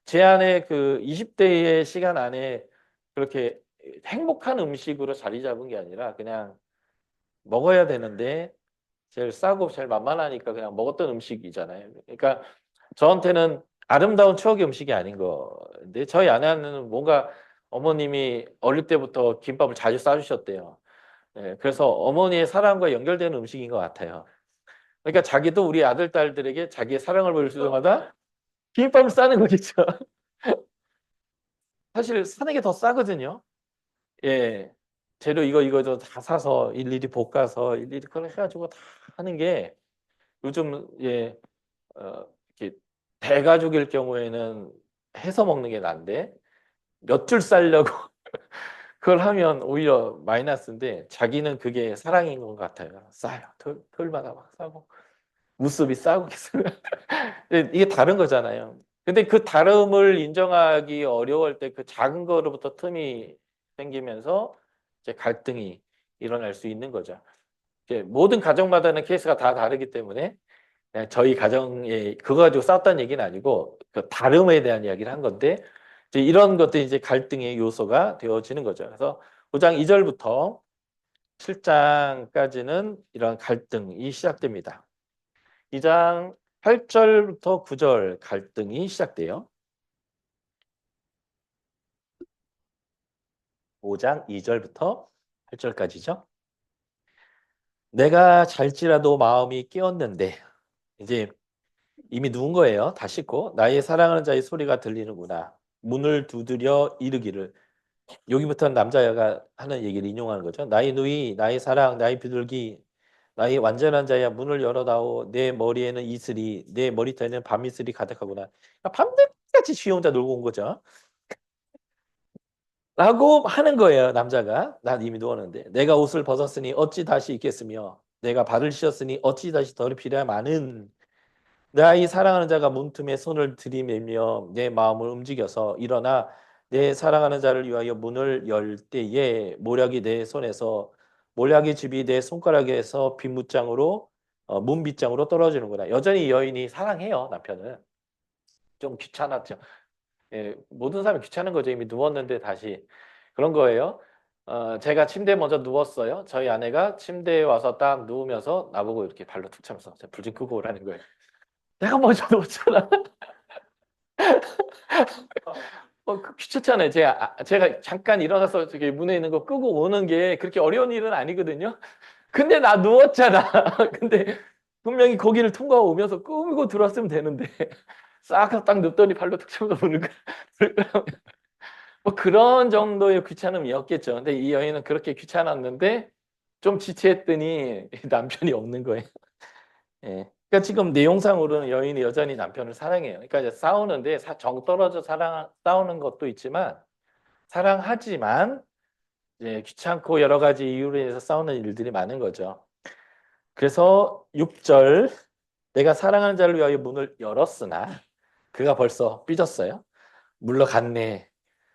제 안에 그 20대의 시간 안에 그렇게 행복한 음식으로 자리 잡은 게 아니라 그냥 먹어야 되는데 제일 싸고 제일 만만하니까 그냥 먹었던 음식이잖아요. 그러니까 저한테는 아름다운 추억의 음식이 아닌 건데 저희 아내는 뭔가 어머님이 어릴 때부터 김밥을 자주 싸주셨대요. 예, 그래서 어머니의 사랑과 연결되는 음식인 것 같아요. 그러니까 자기도 우리 아들, 딸들에게 자기의 사랑을 보일 때마다 비빔밥을 싸는 거겠죠. 사실 사는 게 더 싸거든요. 예. 재료 이거 다 사서 일일이 볶아서 일일이 그걸 해가지고 다 하는 게 요즘 예, 이렇게 대가족일 경우에는 해서 먹는 게 나은데 몇 줄 싸려고 그걸 하면 오히려 마이너스인데 자기는 그게 사랑인 것 같아요. 싸요. 털마다 막 싸고 무수비 싸고 있어요. 이게 다른 거잖아요. 근데 그 다름을 인정하기 어려울 때 그 작은 거로부터 틈이 생기면서 이제 갈등이 일어날 수 있는 거죠. 이제 모든 가정마다는 케이스가 다 다르기 때문에 그냥 저희 가정에 그거 가지고 싸웠다는 얘기는 아니고 그 다름에 대한 이야기를 한 건데 이제 이런 것들이 이제 갈등의 요소가 되어지는 거죠. 그래서 5장 2절부터 7장까지는 이런 갈등이 시작됩니다. 2장 8절부터 9절 갈등이 시작돼요. 5장 2절부터 8절까지죠. 내가 잘지라도 마음이 깨었는데 이제 이미 누운 거예요. 다 씻고 나의 사랑하는 자의 소리가 들리는구나. 문을 두드려 이르기를 여기부터는 남자가 하는 얘기를 인용하는 거죠. 나의 누이, 나의 사랑, 나의 비둘기, 나의 완전한 자야 문을 열어다오. 내 머리에는 이슬이, 내 머리털에는 밤이슬이 가득하구나. 그러니까 밤늦게같이 쥐 혼자 놀고 온 거죠. 라고 하는 거예요, 남자가. 난 이미 누웠는데. 내가 옷을 벗었으니 어찌 다시 입겠으며, 내가 발을 씻었으니 어찌 다시 덜이 필요하마는 나의 사랑하는 자가 문틈에 손을 들이밀며 내 마음을 움직여서 일어나 내 사랑하는 자를 위하여 문을 열 때에 모략이 내 손에서 모략의 즙이 내 손가락에서 빗무장으로 문빗장으로 떨어지는구나. 여전히 여인이 사랑해요, 남편을. 좀 귀찮았죠. 예, 모든 사람이 귀찮은 거죠. 이미 누웠는데 다시. 그런 거예요. 제가 침대에 먼저 누웠어요. 저희 아내가 침대에 와서 딱 누우면서 나보고 이렇게 발로 툭 차면서 불 좀 끄고 오라는 거예요. 내가 먼저 누웠잖아. 귀찮잖아요. 제가 잠깐 일어나서 저기 문에 있는 거 끄고 오는 게 그렇게 어려운 일은 아니거든요. 근데 나 누웠잖아. 근데 분명히 거기를 통과하고 오면서 끄고 들어왔으면 되는데 싹 딱 눕더니 발로 툭 차면서 문을 뭐 그런 정도의 귀찮음이었겠죠. 근데 이 여인은 그렇게 귀찮았는데 좀 지체했더니 남편이 없는 거예요. 예. 그러니까 지금 내용상으로는 여인이 여전히 남편을 사랑해요. 그러니까 이제 싸우는데 정 떨어져 싸우는 것도 있지만 사랑하지만 이제 귀찮고 여러 가지 이유로 인해서 싸우는 일들이 많은 거죠. 그래서 6절 내가 사랑하는 자를 위하여 문을 열었으나 그가 벌써 삐졌어요. 물러갔네.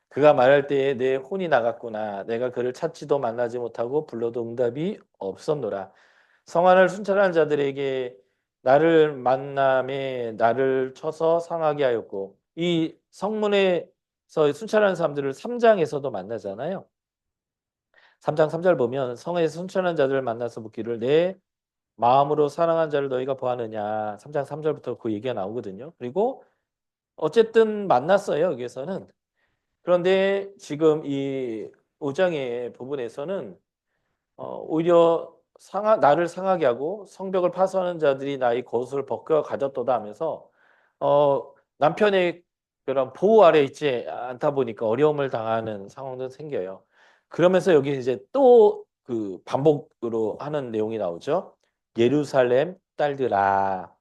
그가 말할 때에 내 혼이 나갔구나. 내가 그를 찾지도 만나지 못하고 불러도 응답이 없었노라. 성안을 순찰하는 자들에게 나를 만남에 나를 쳐서 상하게 하였고 이 성문에서 순찰하는 사람들을 3장에서도 만나잖아요. 3장 3절 보면 성에서 순찰하는 자들을 만나서 묻기를 내 마음으로 사랑한 자를 너희가 보았느냐. 3장 3절부터 그 얘기가 나오거든요. 그리고 어쨌든 만났어요. 여기에서는. 그런데 지금 이 5장의 부분에서는 오히려 나를 상하게 하고 성벽을 파손하는 자들이 나의 겉을 벗겨 가졌도다 하면서 남편의 그런 보호 아래 있지 않다 보니까 어려움을 당하는 상황도 생겨요. 그러면서 여기 이제 또 그 반복으로 하는 내용이 나오죠. 예루살렘 딸들아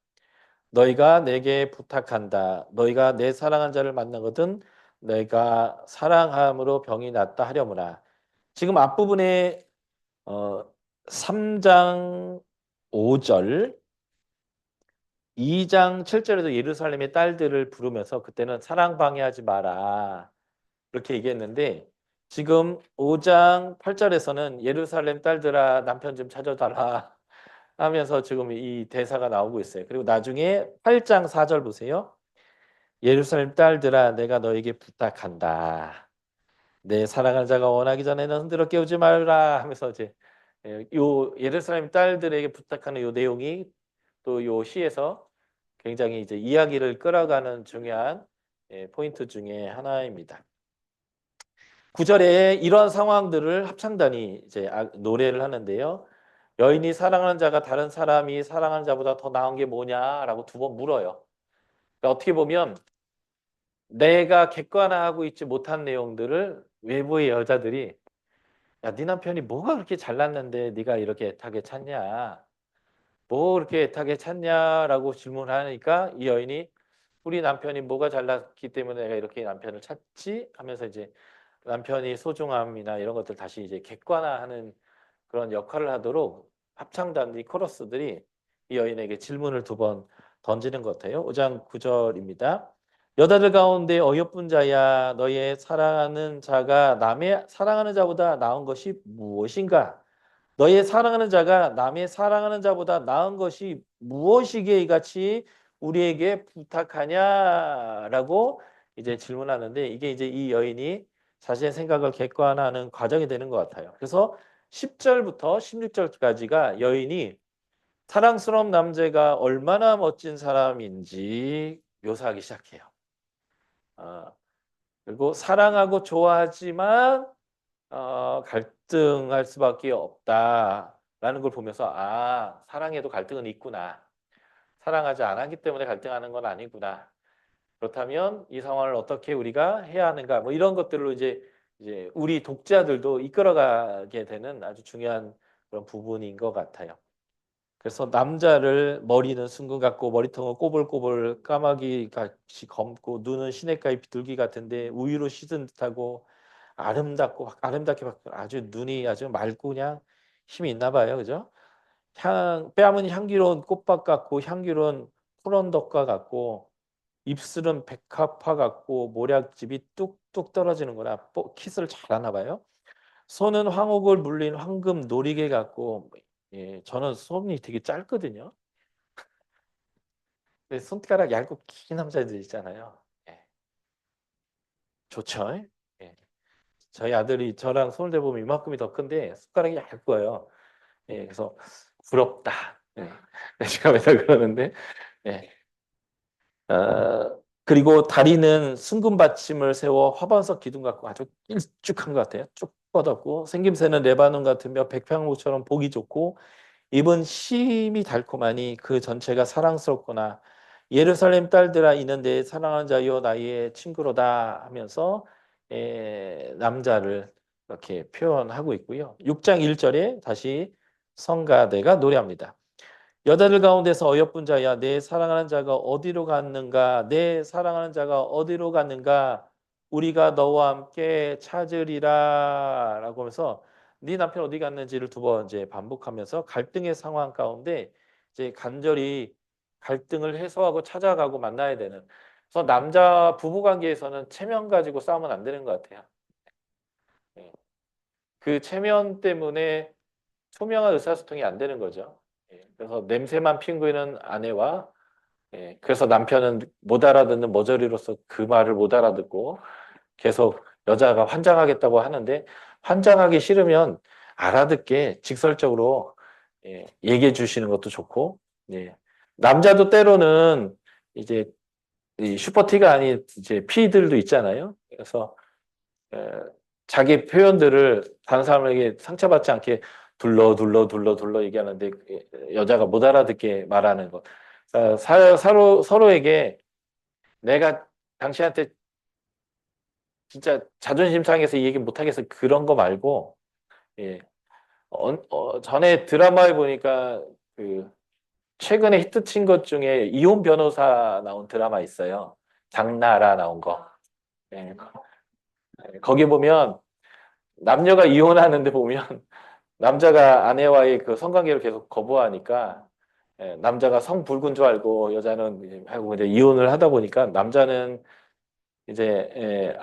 너희가 내게 부탁한다. 너희가 내 사랑한 자를 만나거든 내가 사랑함으로 병이 낫다 하려무나. 지금 앞부분에 3장 5절, 2장 7절에도 예루살렘의 딸들을 부르면서 그때는 사랑 방해하지 마라. 그렇게 얘기했는데 지금 5장 8절에서는 예루살렘 딸들아 남편 좀 찾아달라 하면서 지금 이 대사가 나오고 있어요. 그리고 나중에 8장 4절 보세요. 예루살렘 딸들아 내가 너에게 부탁한다. 내 사랑하는 자가 원하기 전에는 흔들어 깨우지 말라 하면서 이제 요 예루살렘 딸들에게 부탁하는 요 내용이 또 요 시에서 굉장히 이제 이야기를 끌어가는 중요한 포인트 중에 하나입니다. 9절에 이런 상황들을 합창단이 이제 노래를 하는데요. 여인이 사랑하는 자가 다른 사람이 사랑하는 자보다 더 나은 게 뭐냐라고 두 번 물어요. 그러니까 어떻게 보면 내가 객관화하고 있지 못한 내용들을 외부의 여자들이 야, 네 남편이 뭐가 그렇게 잘났는데 네가 이렇게 애타게 찾냐? 뭐 그렇게 애타게 찾냐라고 질문하니까 이 여인이 우리 남편이 뭐가 잘났기 때문에 내가 이렇게 남편을 찾지? 하면서 이제 남편이 소중함이나 이런 것들 다시 이제 객관화하는 그런 역할을 하도록 합창단 이 코러스들이 이 여인에게 질문을 두 번 던지는 것 같아요. 5장 9절입니다. 여자들 가운데 어여쁜 자야 너의 사랑하는 자가 남의 사랑하는 자보다 나은 것이 무엇인가? 너의 사랑하는 자가 남의 사랑하는 자보다 나은 것이 무엇이기에 이같이 우리에게 부탁하냐라고 이제 질문하는데 이게 이제 이 여인이 자신의 생각을 객관화하는 과정이 되는 것 같아요. 그래서 10절부터 16절까지가 여인이 사랑스러운 남자가 얼마나 멋진 사람인지 묘사하기 시작해요. 그리고 사랑하고 좋아하지만 갈등할 수밖에 없다라는 걸 보면서 사랑에도 갈등은 있구나. 사랑하지 않았기 때문에 갈등하는 건 아니구나. 그렇다면 이 상황을 어떻게 우리가 해야 하는가? 뭐 이런 것들로 이제 우리 독자들도 이끌어가게 되는 아주 중요한 그런 부분인 것 같아요. 그래서 남자를 머리는 순금 같고 머리통은 꼬불꼬불 까마귀 같이 검고 눈은 시냇가의 비둘기 같은데 우유로 씻은 듯하고 아름답고 아름답게 아주 눈이 아주 맑고 그냥 힘이 있나 봐요. 그죠? 뺨은 향기로운 꽃밭 같고 향기로운 푸른덕과 같고 입술은 백합화 같고 모략집이 뚝뚝 떨어지는 거나 키스를 잘하나 봐요. 손은 황옥을 물린 황금 놀이개 같고 저는 손이 되게 짧거든요. 근데 손가락 얇고 긴 남자들 있잖아요. 예, 좋죠. 예. 저희 아들이 저랑 손을 대보면 이만큼이 더 큰데 손가락이 얇고요. 예, 그래서 부럽다. 예. 제가 맨날 그러는데 예. 그리고 다리는 순금 받침을 세워 화반석 기둥 같고 아주 길쭉한 것 같아요. 쭉 뻗었고 생김새는 레바논 같으며 백향목처럼 보기 좋고 입은 심이 달콤하니 그 전체가 사랑스럽구나. 예루살렘 딸들아 이는 내 사랑하는 자요 나의 친구로다 하면서 남자를 이렇게 표현하고 있고요. 6장 1절에 다시 성가대가 노래합니다. 여자들 가운데서 어여쁜 자야 내 사랑하는 자가 어디로 갔는가 내 사랑하는 자가 어디로 갔는가 우리가 너와 함께 찾으리라 라고 하면서 네 남편 어디 갔는지를 두 번 이제 반복하면서 갈등의 상황 가운데 이제 간절히 갈등을 해소하고 찾아가고 만나야 되는 그래서 남자 부부 관계에서는 체면 가지고 싸우면 안 되는 것 같아요. 예. 그 체면 때문에 투명한 의사소통이 안 되는 거죠. 예. 그래서 냄새만 핀구이는 아내와 예. 그래서 남편은 못 알아듣는 머저리로서 그 말을 못 알아듣고 계속 여자가 환장하겠다고 하는데 환장하기 싫으면 알아듣게 직설적으로 예. 얘기해 주시는 것도 좋고 예. 남자도 때로는 이제 이 슈퍼티가 아닌 이제 피들도 있잖아요. 그래서 에, 자기 표현들을 다른 사람에게 상처받지 않게 둘러 얘기하는데 여자가 못 알아듣게 말하는 것. 서로에게 내가 당신한테 진짜 자존심 상해서 이 얘기 못 하겠어 그런 거 말고 예. 전에 드라마에 보니까 그 최근에 히트친 것 중에 이혼 변호사 나온 드라마 있어요. 장나라 나온 거. 예. 거기 보면 남녀가 이혼하는데 보면 남자가 아내와의 그 성관계를 계속 거부하니까 예, 남자가 성불군 줄 알고 여자는 이제 하고 이제 이혼을 하다 보니까 남자는 이제 예,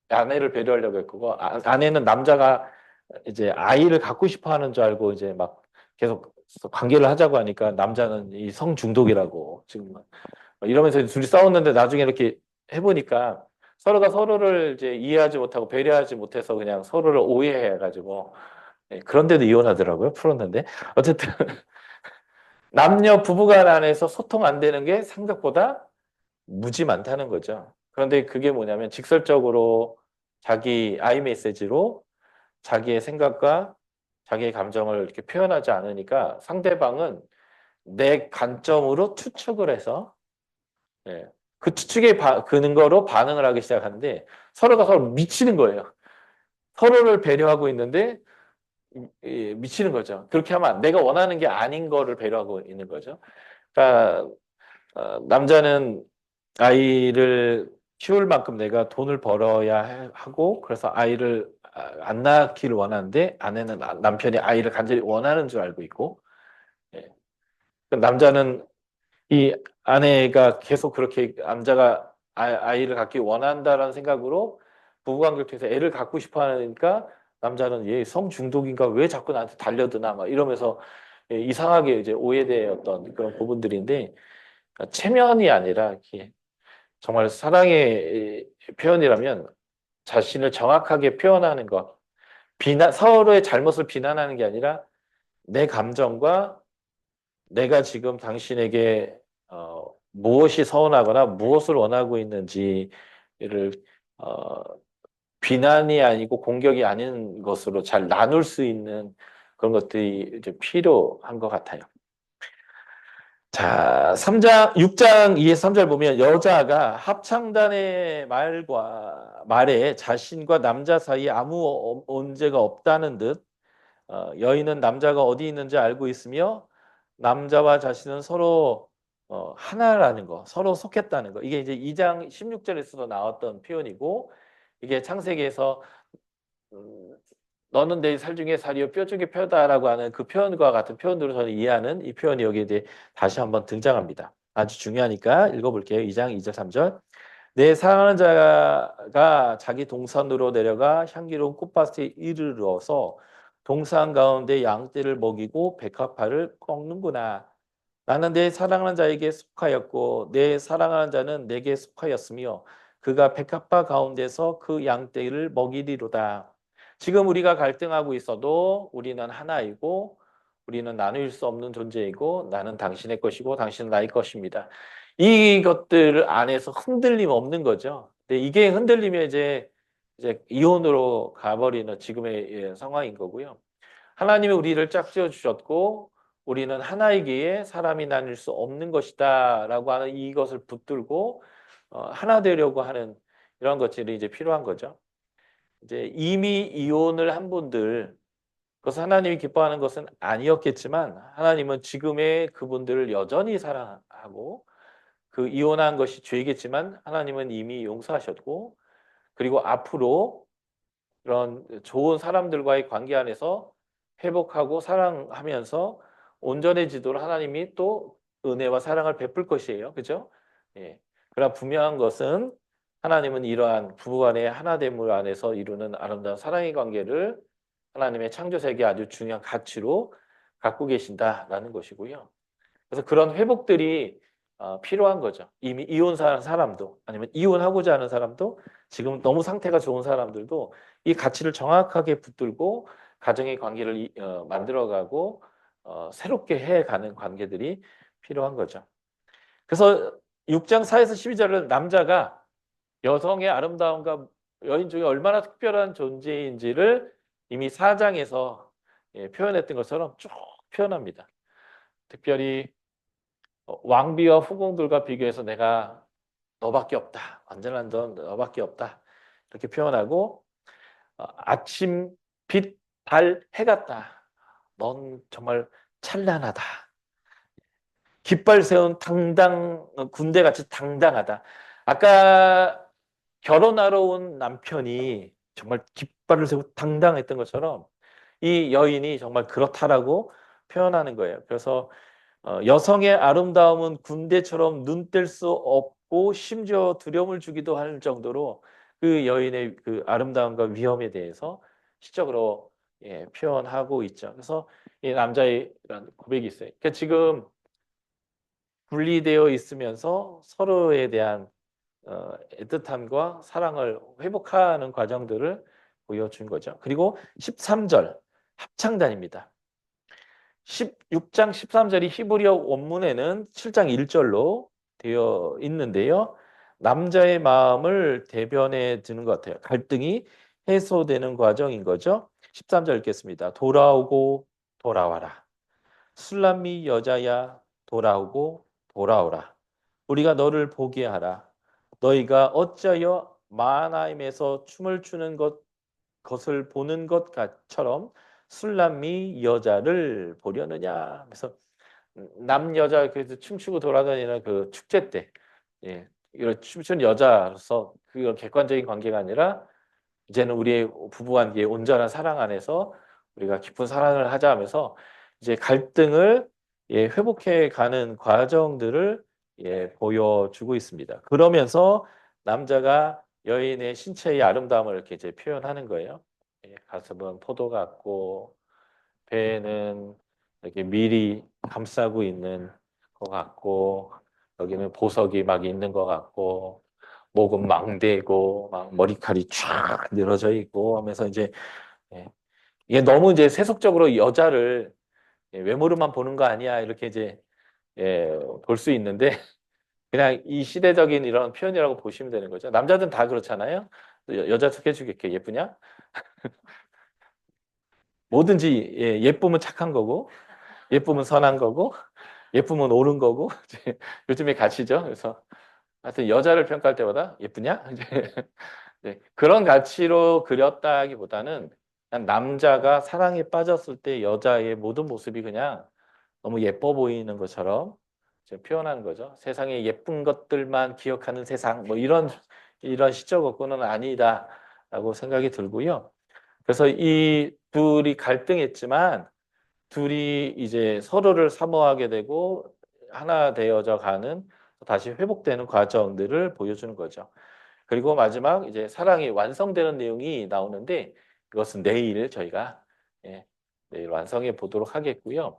아내를 배려하려고 했고 아내는 남자가 이제 아이를 갖고 싶어 하는 줄 알고 이제 막 계속 관계를 하자고 하니까 남자는 이 성중독이라고 지금 이러면서 둘이 싸웠는데 나중에 이렇게 해보니까 서로가 서로를 이제 이해하지 못하고 배려하지 못해서 그냥 서로를 오해해가지고 예, 그런데도 이혼하더라고요. 풀었는데 어쨌든 남녀 부부간 안에서 소통 안 되는 게 생각보다 무지 많다는 거죠. 그런데 그게 뭐냐면 직설적으로 자기 아이 메시지로 자기의 생각과 자기의 감정을 이렇게 표현하지 않으니까 상대방은 내 관점으로 추측을 해서 예, 그 추측의 근거로 반응을 하기 시작하는데 서로가 서로 미치는 거예요. 서로를 배려하고 있는데 미치는 거죠. 그렇게 하면 내가 원하는 게 아닌 거를 배려하고 있는 거죠. 그러니까 남자는 아이를 키울 만큼 내가 돈을 벌어야 하고 그래서 아이를 안 낳기를 원하는데 아내는 남편이 아이를 간절히 원하는 줄 알고 있고 예. 그 남자는 이 아내가 계속 그렇게 남자가 아이를 갖기 원한다라는 생각으로 부부관계를 통해서 애를 갖고 싶어 하니까 남자는 얘 성중독인가 왜 자꾸 나한테 달려드나 막 이러면서 이상하게 이제 오해되었던 그런 부분들인데 체면이 아니라 이렇게 정말 사랑의 표현이라면 자신을 정확하게 표현하는 것 서로의 잘못을 비난하는 게 아니라 내 감정과 내가 지금 당신에게 무엇이 서운하거나 무엇을 원하고 있는지를 어, 비난이 아니고 공격이 아닌 것으로 잘 나눌 수 있는 그런 것들이 이제 필요한 것 같아요. 자, 6장 2에서 3절 보면 여자가 합창단의 말에 자신과 남자 사이에 아무 문제가 없다는 듯 여인은 남자가 어디 있는지 알고 있으며 남자와 자신은 서로 하나라는 거, 서로 속했다는 거. 이게 이제 2장 16절에서도 나왔던 표현이고 이게 창세기에서 음, 너는 내 살 중에 살이요 뼈 중에 뼈다라고 하는 그 표현과 같은 표현으로 저는 이해하는 이 표현이 여기에 대해 다시 한번 등장합니다. 아주 중요하니까 읽어볼게요. 2장 2절 3절. 내 사랑하는 자가 자기 동산으로 내려가 향기로운 꽃밭에 이르러서 동산 가운데 양떼를 먹이고 백합화를 꺾는구나. 나는 내 사랑하는 자에게 속하였고 내 사랑하는 자는 내게 속하였으며 그가 백합화 가운데서 그 양떼를 먹이리로다. 지금 우리가 갈등하고 있어도 우리는 하나이고 우리는 나눌 수 없는 존재이고 나는 당신의 것이고 당신은 나의 것입니다. 이것들 안에서 흔들림 없는 거죠. 근데 이게 흔들리면 이제 이혼으로 가버리는 지금의 상황인 거고요. 하나님이 우리를 짝지어 주셨고 우리는 하나이기에 사람이 나눌 수 없는 것이다라고 하는 이것을 붙들고 하나 되려고 하는 이런 것들이 이제 필요한 거죠. 이제 이미 이혼을 한 분들 그래서 하나님이 기뻐하는 것은 아니었겠지만 하나님은 지금의 그분들을 여전히 사랑하고 그 이혼한 것이 죄겠지만 하나님은 이미 용서하셨고 그리고 앞으로 그런 좋은 사람들과의 관계 안에서 회복하고 사랑하면서 온전해지도록 하나님이 또 은혜와 사랑을 베풀 것이에요. 그죠? 예. 그러나 분명한 것은 하나님은 이러한 부부간의 하나됨을 안에서 이루는 아름다운 사랑의 관계를 하나님의 창조 세계에 아주 중요한 가치로 갖고 계신다라는 것이고요. 그래서 그런 회복들이 필요한 거죠. 이미 이혼한 사람도 아니면 이혼하고자 하는 사람도 지금 너무 상태가 좋은 사람들도 이 가치를 정확하게 붙들고 가정의 관계를 만들어가고 새롭게 해가는 관계들이 필요한 거죠. 그래서 6장 4에서 12절은 남자가 여성의 아름다움과 여인 중에 얼마나 특별한 존재인지를 이미 4장에서 표현했던 것처럼 쭉 표현합니다. 특별히 왕비와 후궁들과 비교해서 내가 너밖에 없다. 완전한 넌 너밖에 없다. 이렇게 표현하고 아침 빛, 달, 해 같다. 넌 정말 찬란하다. 깃발 세운 군대같이 당당하다. 아까 결혼하러 온 남편이 정말 깃발을 세우고 당당했던 것처럼 이 여인이 정말 그렇다라고 표현하는 거예요. 그래서 여성의 아름다움은 군대처럼 눈 뗄 수 없고 심지어 두려움을 주기도 할 정도로 그 여인의 그 아름다움과 위험에 대해서 시적으로 표현하고 있죠. 그래서 이 남자의 고백이 있어요. 그러니까 지금 분리되어 있으면서 서로에 대한 애틋함과 사랑을 회복하는 과정들을 보여준 거죠. 그리고 13절 합창단입니다. 16장 13절이 히브리어 원문에는 7장 1절로 되어 있는데요. 남자의 마음을 대변해 주는 것 같아요. 갈등이 해소되는 과정인 거죠. 13절 읽겠습니다. 돌아오고 돌아와라. 술람미 여자야 돌아오고 돌아오라. 우리가 너를 보게 하라. 너희가 어찌하여 마하나임에서 춤을 추는 것을 보는 것처럼 술람미 여자를 보려느냐. 그래서 남여자 그래서 춤추고 돌아다니는 그 축제 때 이런 춤추는 여자로서 그 객관적인 관계가 아니라 이제는 우리의 부부관계의 온전한 사랑 안에서 우리가 깊은 사랑을 하자 하면서 이제 갈등을 회복해 가는 과정들을 보여주고 있습니다. 그러면서 남자가 여인의 신체의 아름다움을 이렇게 이제 표현하는 거예요. 가슴은 포도 같고 배는 이렇게 밀이 감싸고 있는 것 같고 여기는 보석이 막 있는 것 같고 목은 망대고 막 머리칼이 쫙 늘어져 있고 하면서 이제 예, 이게 너무 이제 세속적으로 여자를 외모로만 보는 거 아니야 이렇게 이제 볼 수 있는데 그냥 이 시대적인 이런 표현이라고 보시면 되는 거죠. 남자들은 다 그렇잖아요. 여자 소개해주겠게 예쁘냐? 뭐든지 예쁘면 착한 거고 예쁘면 선한 거고 예쁘면 옳은 거고 요즘에 가치죠. 그래서 하여튼 여자를 평가할 때마다 예쁘냐? 그런 가치로 그렸다기보다는 그냥 남자가 사랑에 빠졌을 때 여자의 모든 모습이 그냥 너무 예뻐 보이는 것처럼 표현하는 거죠. 세상에 예쁜 것들만 기억하는 세상 뭐 이런 시적 어구는 아니다라고 생각이 들고요. 그래서 이 둘이 갈등했지만 둘이 이제 서로를 사모하게 되고 하나 되어져 가는 다시 회복되는 과정들을 보여주는 거죠. 그리고 마지막 이제 사랑이 완성되는 내용이 나오는데 그것은 내일 저희가 내일 완성해 보도록 하겠고요.